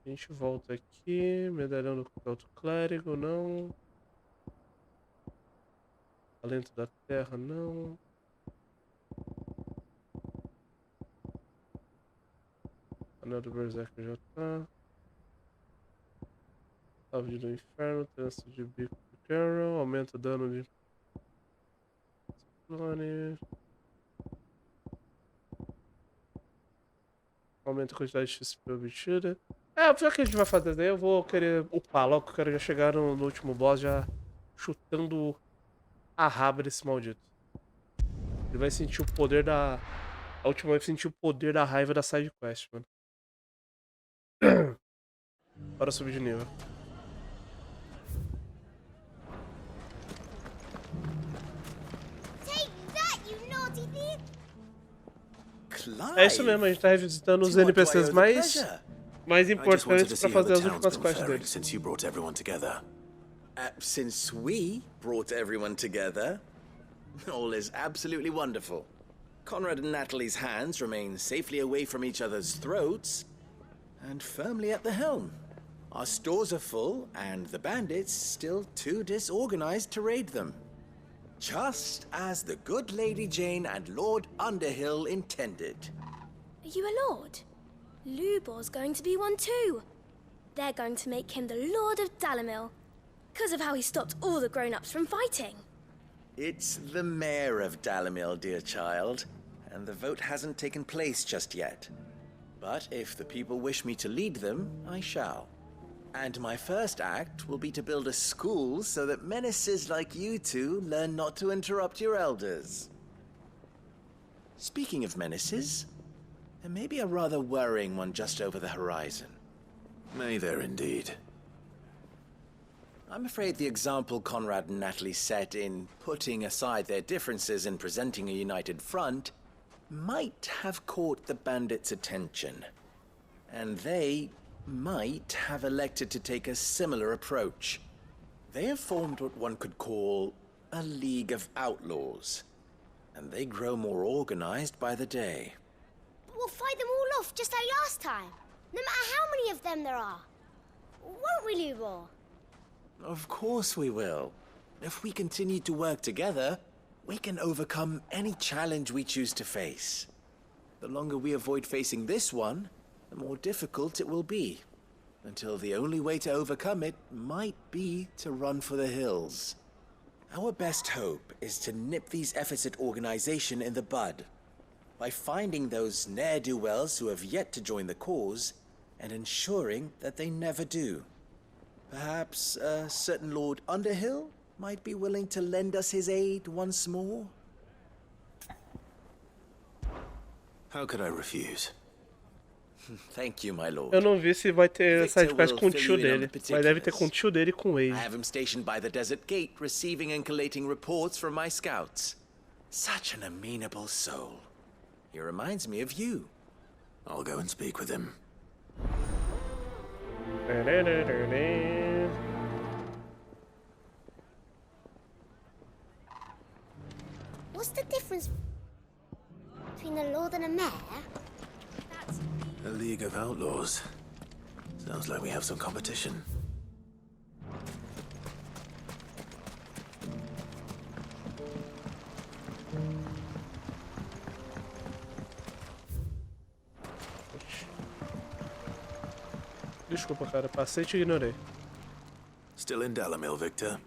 A gente volta aqui. Medalhão do Alto Clérigo, não. Alento da Terra, não. Anel do Berserker já tá. Salve do Inferno, Trânsito de Bico do Carol. Aumenta o dano de Ciclone. Aumenta a quantidade de XP obtida. Já que a gente vai fazer daí, eu vou querer upar logo, que eu quero já chegar no último boss já chutando a raba desse maldito. Ele vai sentir o poder da... A última vai sentir o poder da raiva da side quest, mano. Bora subir de nível. É isso mesmo, a gente tá revisitando os NPCs mais importantes pra fazer as últimas quests deles. Since we brought everyone together, all is absolutely wonderful. Conrad and Natalie's hands remain safely away from each other's throats, and firmly at the helm. Our stores are full, and the bandits still too disorganized to raid them. Just as the good Lady Jane and Lord Underhill intended. Are you a lord? Lubor's going to be one too. They're going to make him the Lord of Dalamil, because of how he stopped all the grown-ups from fighting. It's the mayor of Dalamil, dear child, and the vote hasn't taken place just yet. But if the people wish me to lead them, I shall. And my first act will be to build a school so that menaces like you two learn not to interrupt your elders. Speaking of menaces, there may be a rather worrying one just over the horizon. May there indeed. I'm afraid the example Conrad and Natalie set in putting aside their differences and presenting a united front might have caught the bandits' attention. And they might have elected to take a similar approach. They have formed what one could call a League of Outlaws, and they grow more organized by the day. We'll fight them all off just like last time, no matter how many of them there are. Won't we, Lubor? Of course we will. If we continue to work together, we can overcome any challenge we choose to face. The longer we avoid facing this one, the more difficult it will be. Until the only way to overcome it might be to run for the hills. Our best hope is to nip these efforts at organization in the bud by finding those ne'er-do-wells who have yet to join the cause and ensuring that they never do. Perhaps a certain Lord Underhill might be willing to lend us his aid once more? How could I refuse? Thank you, my lord. Eu não vi se vai ter Victor sidequest will com o fill tio you in on dele, the mas deve ter particulars. com o tio dele e com o I Wade. have him stationed by the desert gate, receiving and collating reports from my scouts. Such an amenable soul. He reminds me of you. I'll go and speak with him. What's the difference between a lord and a mayor? A League of Outlaws. Sounds like we have some competition. Desculpa, cara, passei e te ignorei. Still in Dalamil, Victor?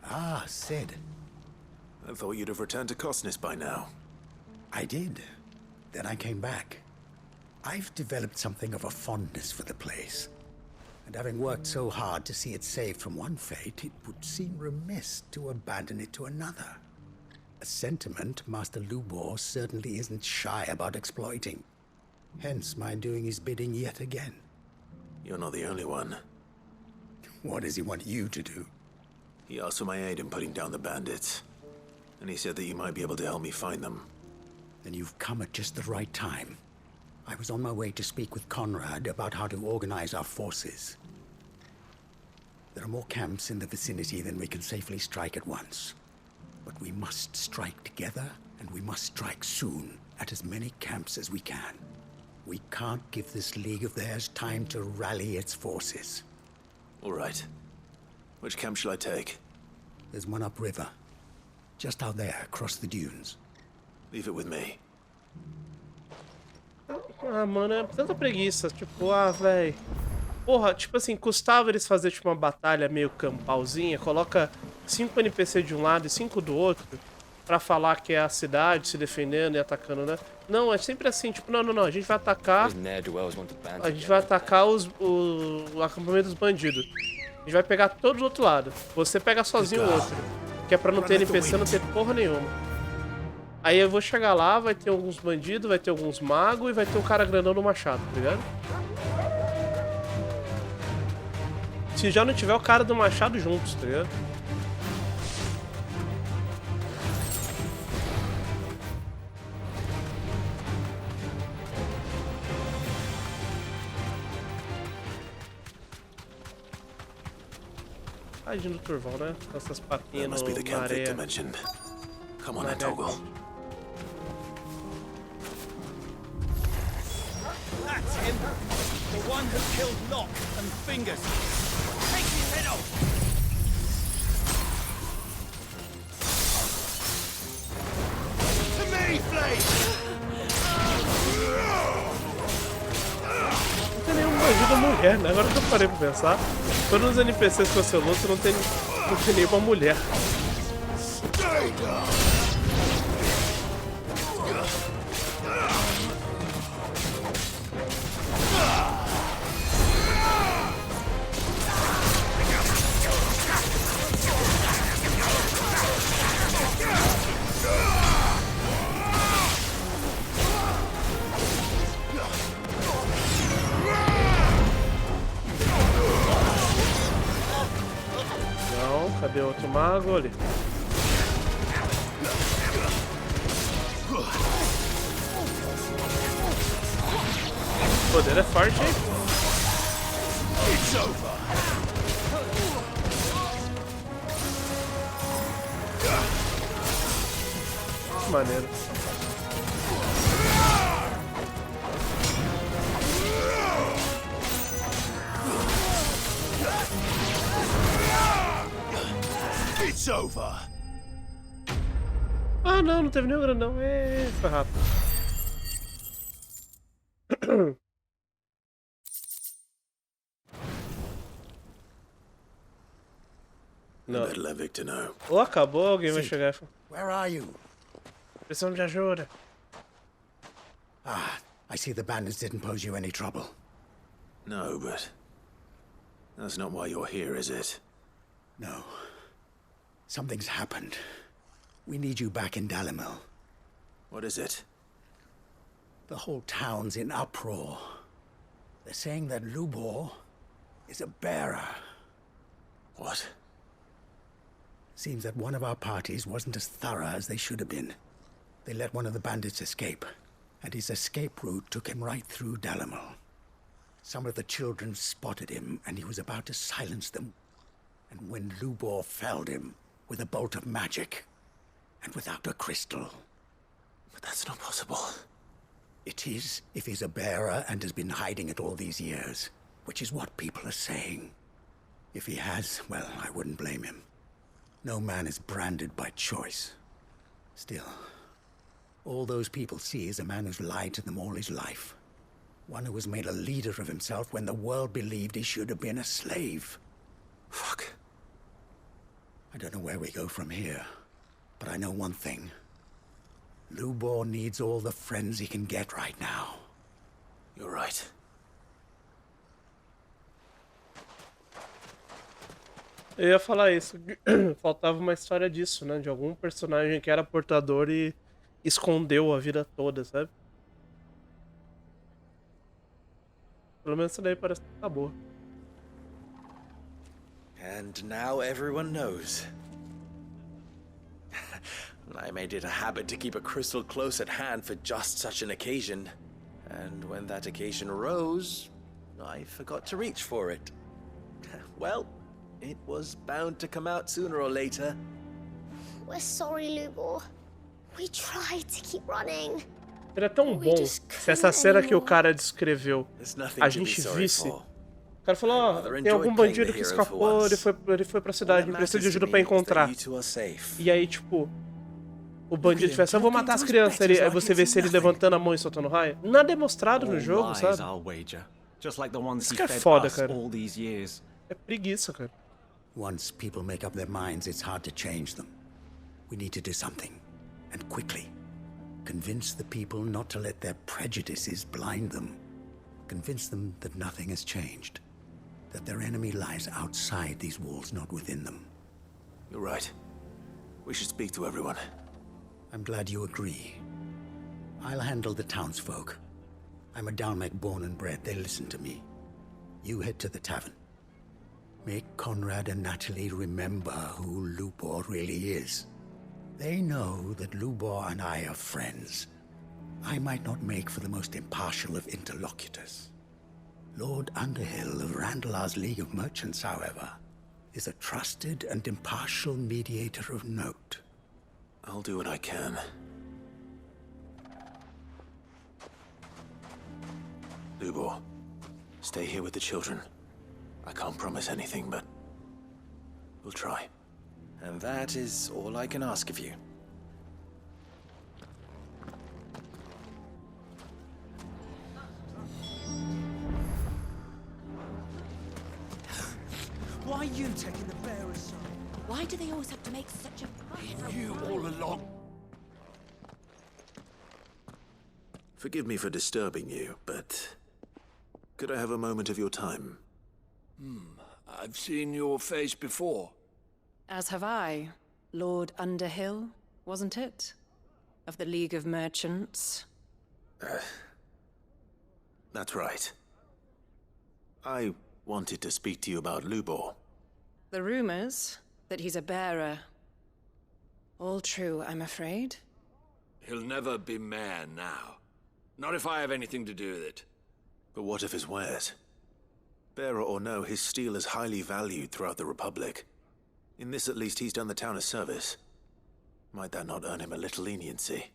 Ah, Sid. I thought you'd have returned to Cosnis by now. I did. Then I came back. I've developed something of a fondness for the place. And having worked so hard to see it saved from one fate, it would seem remiss to abandon it to another. A sentiment Master Lubor certainly isn't shy about exploiting. Hence my doing his bidding yet again. You're not the only one. What does he want you to do? He asked for my aid in putting down the bandits. And he said that you might be able to help me find them. Then you've come at just the right time. I was on my way to speak with Conrad about how to organize our forces. There are more camps in the vicinity than we can safely strike at once. But we must strike together, and we must strike soon at as many camps as we can. We can't give this league of theirs time to rally its forces. All right. Which camp shall I take? There's one upriver. Just out there, across the dunes. Leave it with me. Ah, mano, é tanta preguiça. Tipo, véi. Porra, tipo assim, custava eles fazer tipo uma batalha meio campalzinha, coloca 5 NPC de um lado e 5 do outro, pra falar que é a cidade se defendendo e atacando, né? Não, é sempre assim, tipo, não, a gente vai atacar. A gente vai atacar o acampamento dos bandidos. A gente vai pegar todos do outro lado. Você pega sozinho o outro. Que é pra não ter NPC, não ter porra nenhuma. Aí eu vou chegar lá, vai ter alguns bandidos, vai ter alguns magos e vai ter um cara grandão no machado, tá ligado? Se já não tiver o cara do machado juntos, tá ligado? Tadinho do Turval, né? Com essas papinhas na areia. Come on, Toggle. That's him! The one who killed Locke and Fingers! Take his head off! To me, Flame! Não tem nenhum bandido mulher, né? Agora que eu parei pra pensar, todos os NPCs que você luta não tem nenhuma mulher. Não, cadê outro mago ali? O poder é forte, hein? Que maneiro. It's over! Ah, não, não teve nenhum grandão. Foi rápido. Não. Better let Victor know. Ou acabou, alguém vai chegar e falar. Where are you? Precisamos de ajuda. Ah, I see the bandits didn't pose you any trouble. No, but that's not why you're here, is it? No. Something's happened. We need you back in Dalimil. What is it? The whole town's in uproar. They're saying that Lubor is a bearer. What? Seems that one of our parties wasn't as thorough as they should have been. They let one of the bandits escape, and his escape route took him right through Dalimil. Some of the children spotted him, and he was about to silence them. And when Lubor felled him with a bolt of magic, and without a crystal. But that's not possible. It is, if he's a bearer and has been hiding it all these years, which is what people are saying. If he has, well, I wouldn't blame him. No man is branded by choice. Still, all those people see is a man who's lied to them all his life. One who has made a leader of himself when the world believed he should have been a slave. Fuck. I don't know where we go from here, but I know one thing. Lubor needs all the friends he can get right now. You're right. Eu ia falar isso. Faltava uma história disso, né? De algum personagem que era portador e escondeu a vida toda, sabe? Pelo menos isso daí parece que tá boa. And now everyone knows. I made it a habit to keep a crystal close at hand for just such an occasion. And when that occasion arose, I forgot to reach for it. Well, it was bound to come out sooner or later. We're sorry, Lubor. We tried to keep running. Era tão bom se essa cena que o cara descreveu a gente visse. O cara falou, ó, tem algum bandido que escapou, ele foi pra cidade, precisa de ajuda pra encontrar. E aí, tipo, o bandido tivesse, eu vou matar as crianças. Aí você vê se ele levantando a mão e soltando raio. Nada é mostrado no jogo, sabe? Isso que é foda, cara. É preguiça, cara. Once people make up their minds, it's hard to change them. We need to do something, and quickly. Convince the people not to let their prejudices blind them. Convince them that nothing has changed. That their enemy lies outside these walls, not within them. You're right. We should speak to everyone. I'm glad you agree. I'll handle the townsfolk. I'm a Dalmec born and bred. They'll listen to me. You head to the tavern. Make Conrad and Natalie remember who Lubor really is. They know that Lubor and I are friends. I might not make for the most impartial of interlocutors. Lord Underhill of Randalar's League of Merchants, however, is a trusted and impartial mediator of note. I'll do what I can. Lubor, stay here with the children. I can't promise anything, but we'll try. And that is all I can ask of you. Why are you taking the bearer's side? Why do they always have to make such a... You all along. Forgive me for disturbing you, but could I have a moment of your time? I've seen your face before. As have I. Lord Underhill, wasn't it? Of the League of Merchants. That's right. I wanted to speak to you about Lubor. The rumors that he's a bearer. All true, I'm afraid. He'll never be mayor now. Not if I have anything to do with it. But what of his wares? Bearer or no, his steel is highly valued throughout the Republic. In this, at least, he's done the town a service. Might that not earn him a little leniency?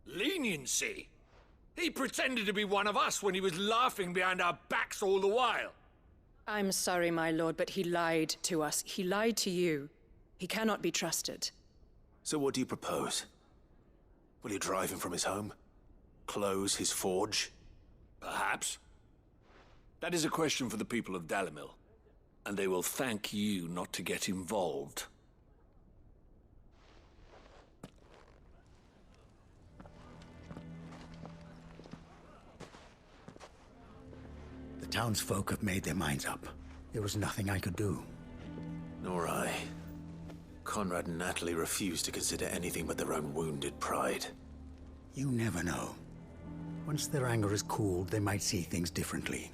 Leniency? He pretended to be one of us when he was laughing behind our backs all the while. I'm sorry, my lord, but he lied to us. He lied to you. He cannot be trusted. So what do you propose? Will you drive him from his home? Close his forge? Perhaps. That is a question for the people of Dalimil, and they will thank you not to get involved. The townsfolk have made their minds up. There was nothing I could do. Nor I. Conrad and Natalie refused to consider anything but their own wounded pride. You never know. Once their anger is cooled, they might see things differently.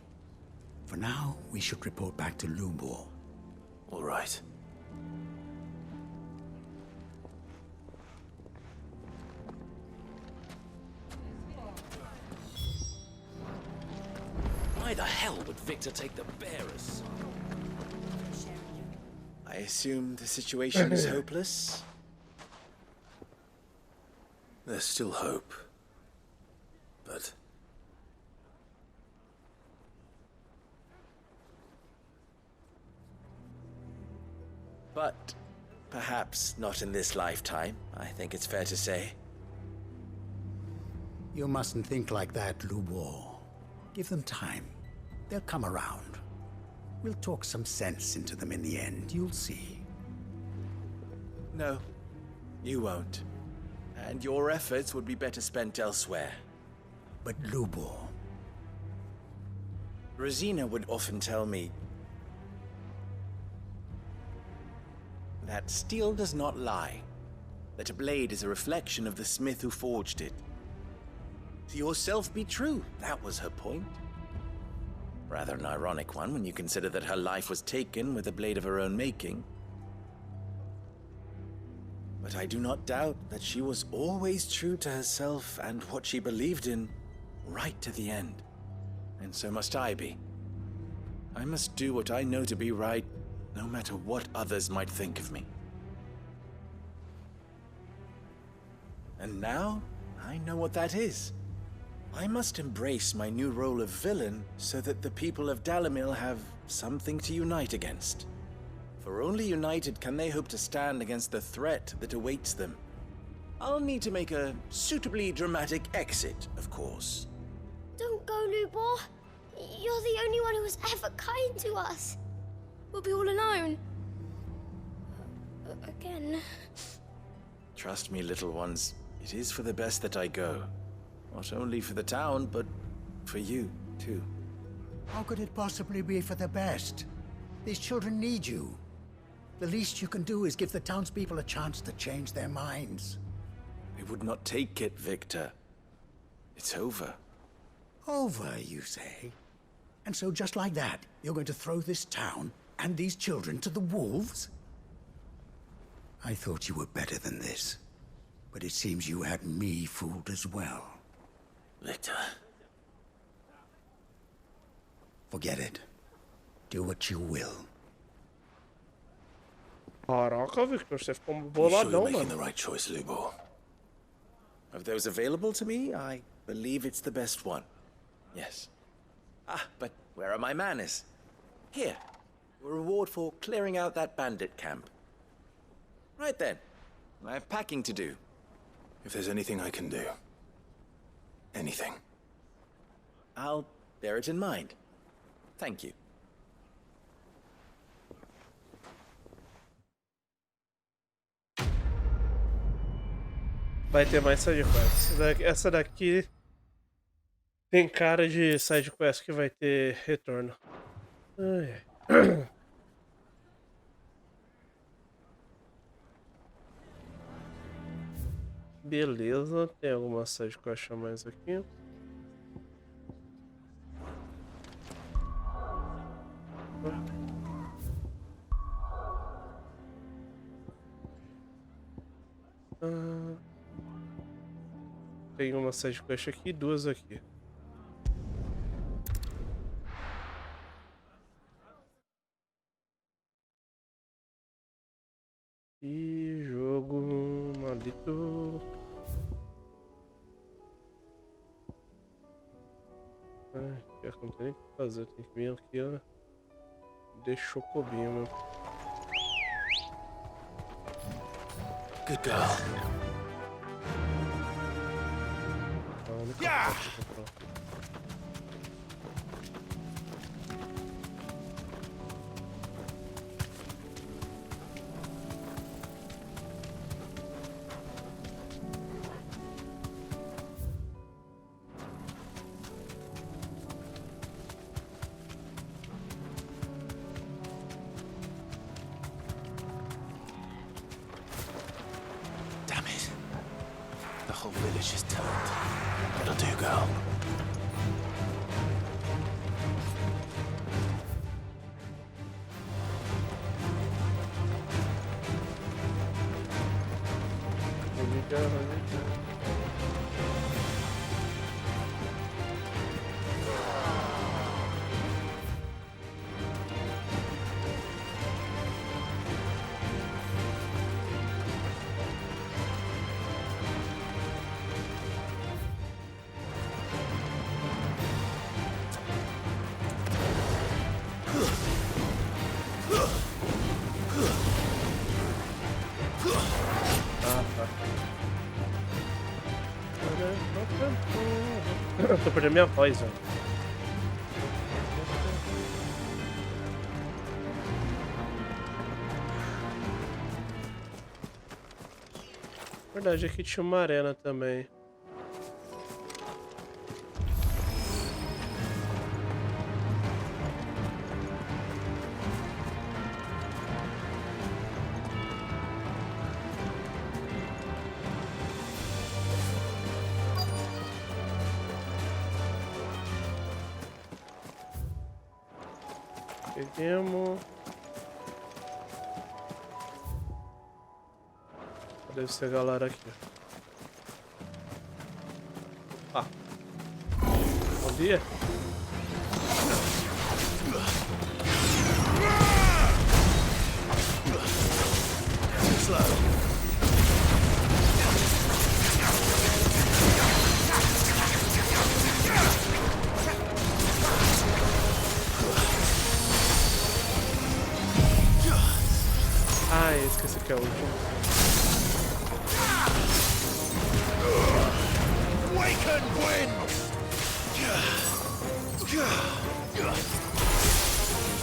For now, we should report back to Lubor. All right. Why the hell would Victor take the bearers? I assume the situation is hopeless? There's still hope. But... But perhaps not in this lifetime, I think it's fair to say. You mustn't think like that, Lubor. Give them time. They'll come around. We'll talk some sense into them in the end, you'll see. No, you won't. And your efforts would be better spent elsewhere. But Lubor... Rosina would often tell me that steel does not lie, that a blade is a reflection of the smith who forged it. To yourself be true, that was her point. Rather an ironic one when you consider that her life was taken with a blade of her own making. But I do not doubt that she was always true to herself and what she believed in, right to the end. And so must I be. I must do what I know to be right, no matter what others might think of me. And now, I know what that is. I must embrace my new role of villain so that the people of Dalimil have something to unite against. For only united can they hope to stand against the threat that awaits them. I'll need to make a suitably dramatic exit, of course. Don't go, Lubor. You're the only one who was ever kind to us. We'll be all alone. Again. Trust me, little ones. It is for the best that I go. Not only for the town, but for you, too. How could it possibly be for the best? These children need you. The least you can do is give the townspeople a chance to change their minds. I would not take it, Victor. It's over. Over, you say? And so just like that, you're going to throw this town and these children to the wolves? I thought you were better than this. But it seems you had me fooled as well. Victor. Forget it. Do what you will. Caraca, Victor, você ficou You sure boladão, you're making mano. the right choice, Lubor? Of those available to me, I believe it's the best one. Yes. Ah, but where are my manners? Here. A reward for clearing out that bandit camp. Right then. I have packing to do. If there's anything I can do. Anything. I'll bear it in mind. Thank you. Vai ter mais side quest. Essa daqui tem cara de side quest que vai ter retorno. Ai, ai. Beleza, tem alguma side quest a mais aqui? Tem uma side quest aqui e duas aqui. E jogo maldito. Ai, pior que não tem nem o que fazer, tem que vir aqui, ó. Deixa o cobinho, meu. Good girl. Damn it. The whole village is turned. That'll do, girl. Here we go, here we go. Eu tô perdendo minha voz, velho. Verdade, aqui tinha uma arena também. Peguemos. Deve ser a galera aqui. Ah. Bom dia. Ah, esqueci que é o último. Waken wind!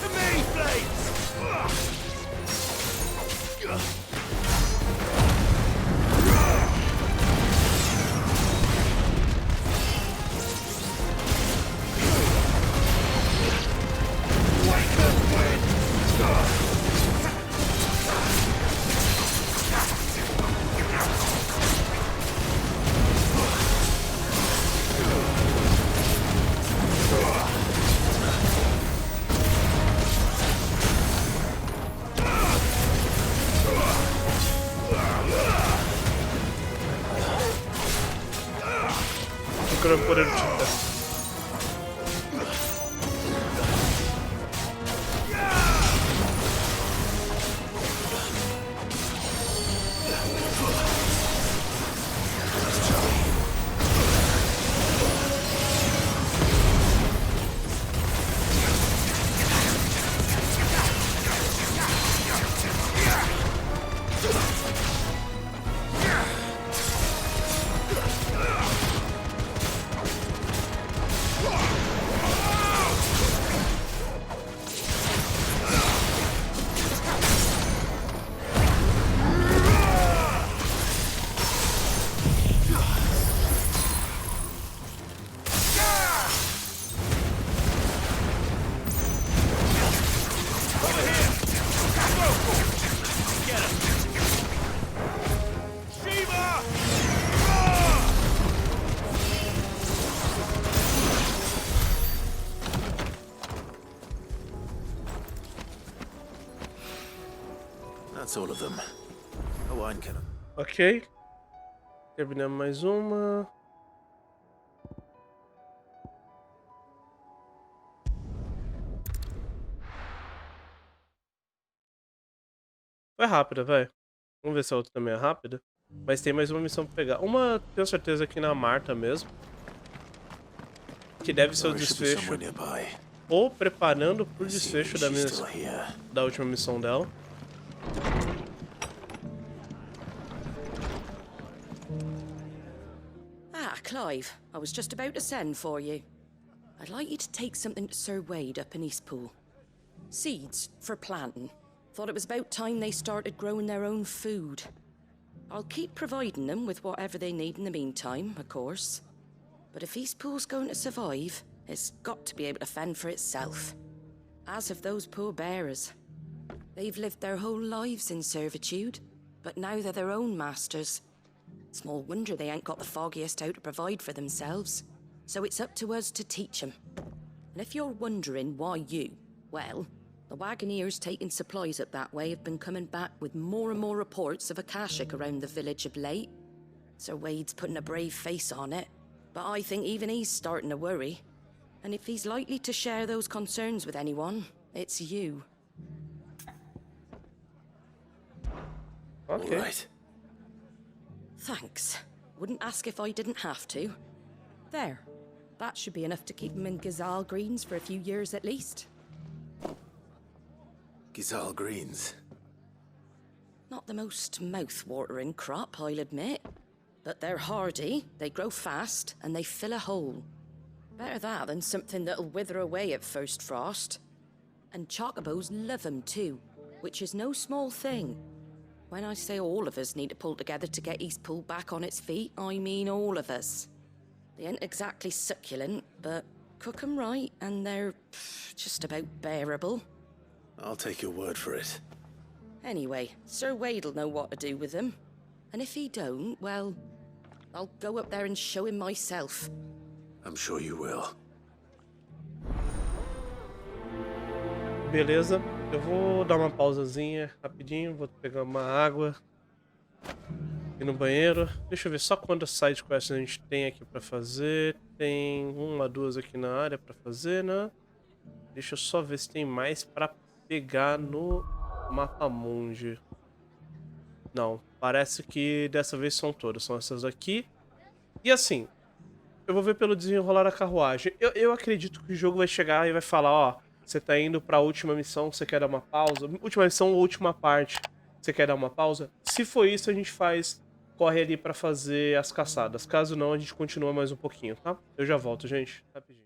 To me, blades! Waken wind! Procurando por ele tinta. That's all of them. A wine cannon. Ok. Terminamos mais uma. Foi rápida, velho. Vamos ver se a outra também é rápida. Mas tem mais uma missão pra pegar. Uma, tenho certeza, aqui na Marta mesmo. Que deve ser o desfecho. Ou preparando pro desfecho da última missão dela. Ah, Clive, I was just about to send for you. I'd like you to take something to Sir Wade up in Eastpool. Seeds for planting. Thought it was about time they started growing their own food. I'll keep providing them with whatever they need in the meantime, of course. But if Eastpool's going to survive, it's got to be able to fend for itself. As have those poor bearers. They've lived their whole lives in servitude, but now they're their own masters. Small wonder they ain't got the foggiest how to provide for themselves. So it's up to us to teach them. And if you're wondering why you, well, the wagoneers taking supplies up that way have been coming back with more and more reports of Akashic around the village of late. Sir Wade's putting a brave face on it, but I think even he's starting to worry. And if he's likely to share those concerns with anyone, it's you. Okay. All right. Thanks. Wouldn't ask if I didn't have to. There. That should be enough to keep him in Gazal Greens for a few years at least. Gazal Greens. Not the most mouth-watering crop, I'll admit. But they're hardy, they grow fast, and they fill a hole. Better that than something that'll wither away at first frost. And chocobos love them too, which is no small thing. When I say all of us need to pull together to get Eastpool back on its feet, I mean all of us. They ain't exactly succulent, but cook 'em right and they're just about bearable. I'll take your word for it. Anyway, Sir Wade'll know what to do with them. And if he don't, well, I'll go up there and show him myself. I'm sure you will. Beleza, eu vou dar uma pausazinha rapidinho, vou pegar uma água aqui no banheiro. Deixa eu ver só quantas side quests a gente tem aqui pra fazer. Tem uma, duas aqui na área pra fazer, né? Deixa eu só ver se tem mais pra pegar no mapa monge. Não, parece que dessa vez são todas, são essas aqui. E assim, eu vou ver pelo desenrolar da carruagem. Eu acredito que o jogo vai chegar e vai falar, ó, você tá indo pra última missão, você quer dar uma pausa? Última missão ou última parte, você quer dar uma pausa? Se for isso, a gente corre ali pra fazer as caçadas. Caso não, a gente continua mais um pouquinho, tá? Eu já volto, gente. Rapidinho.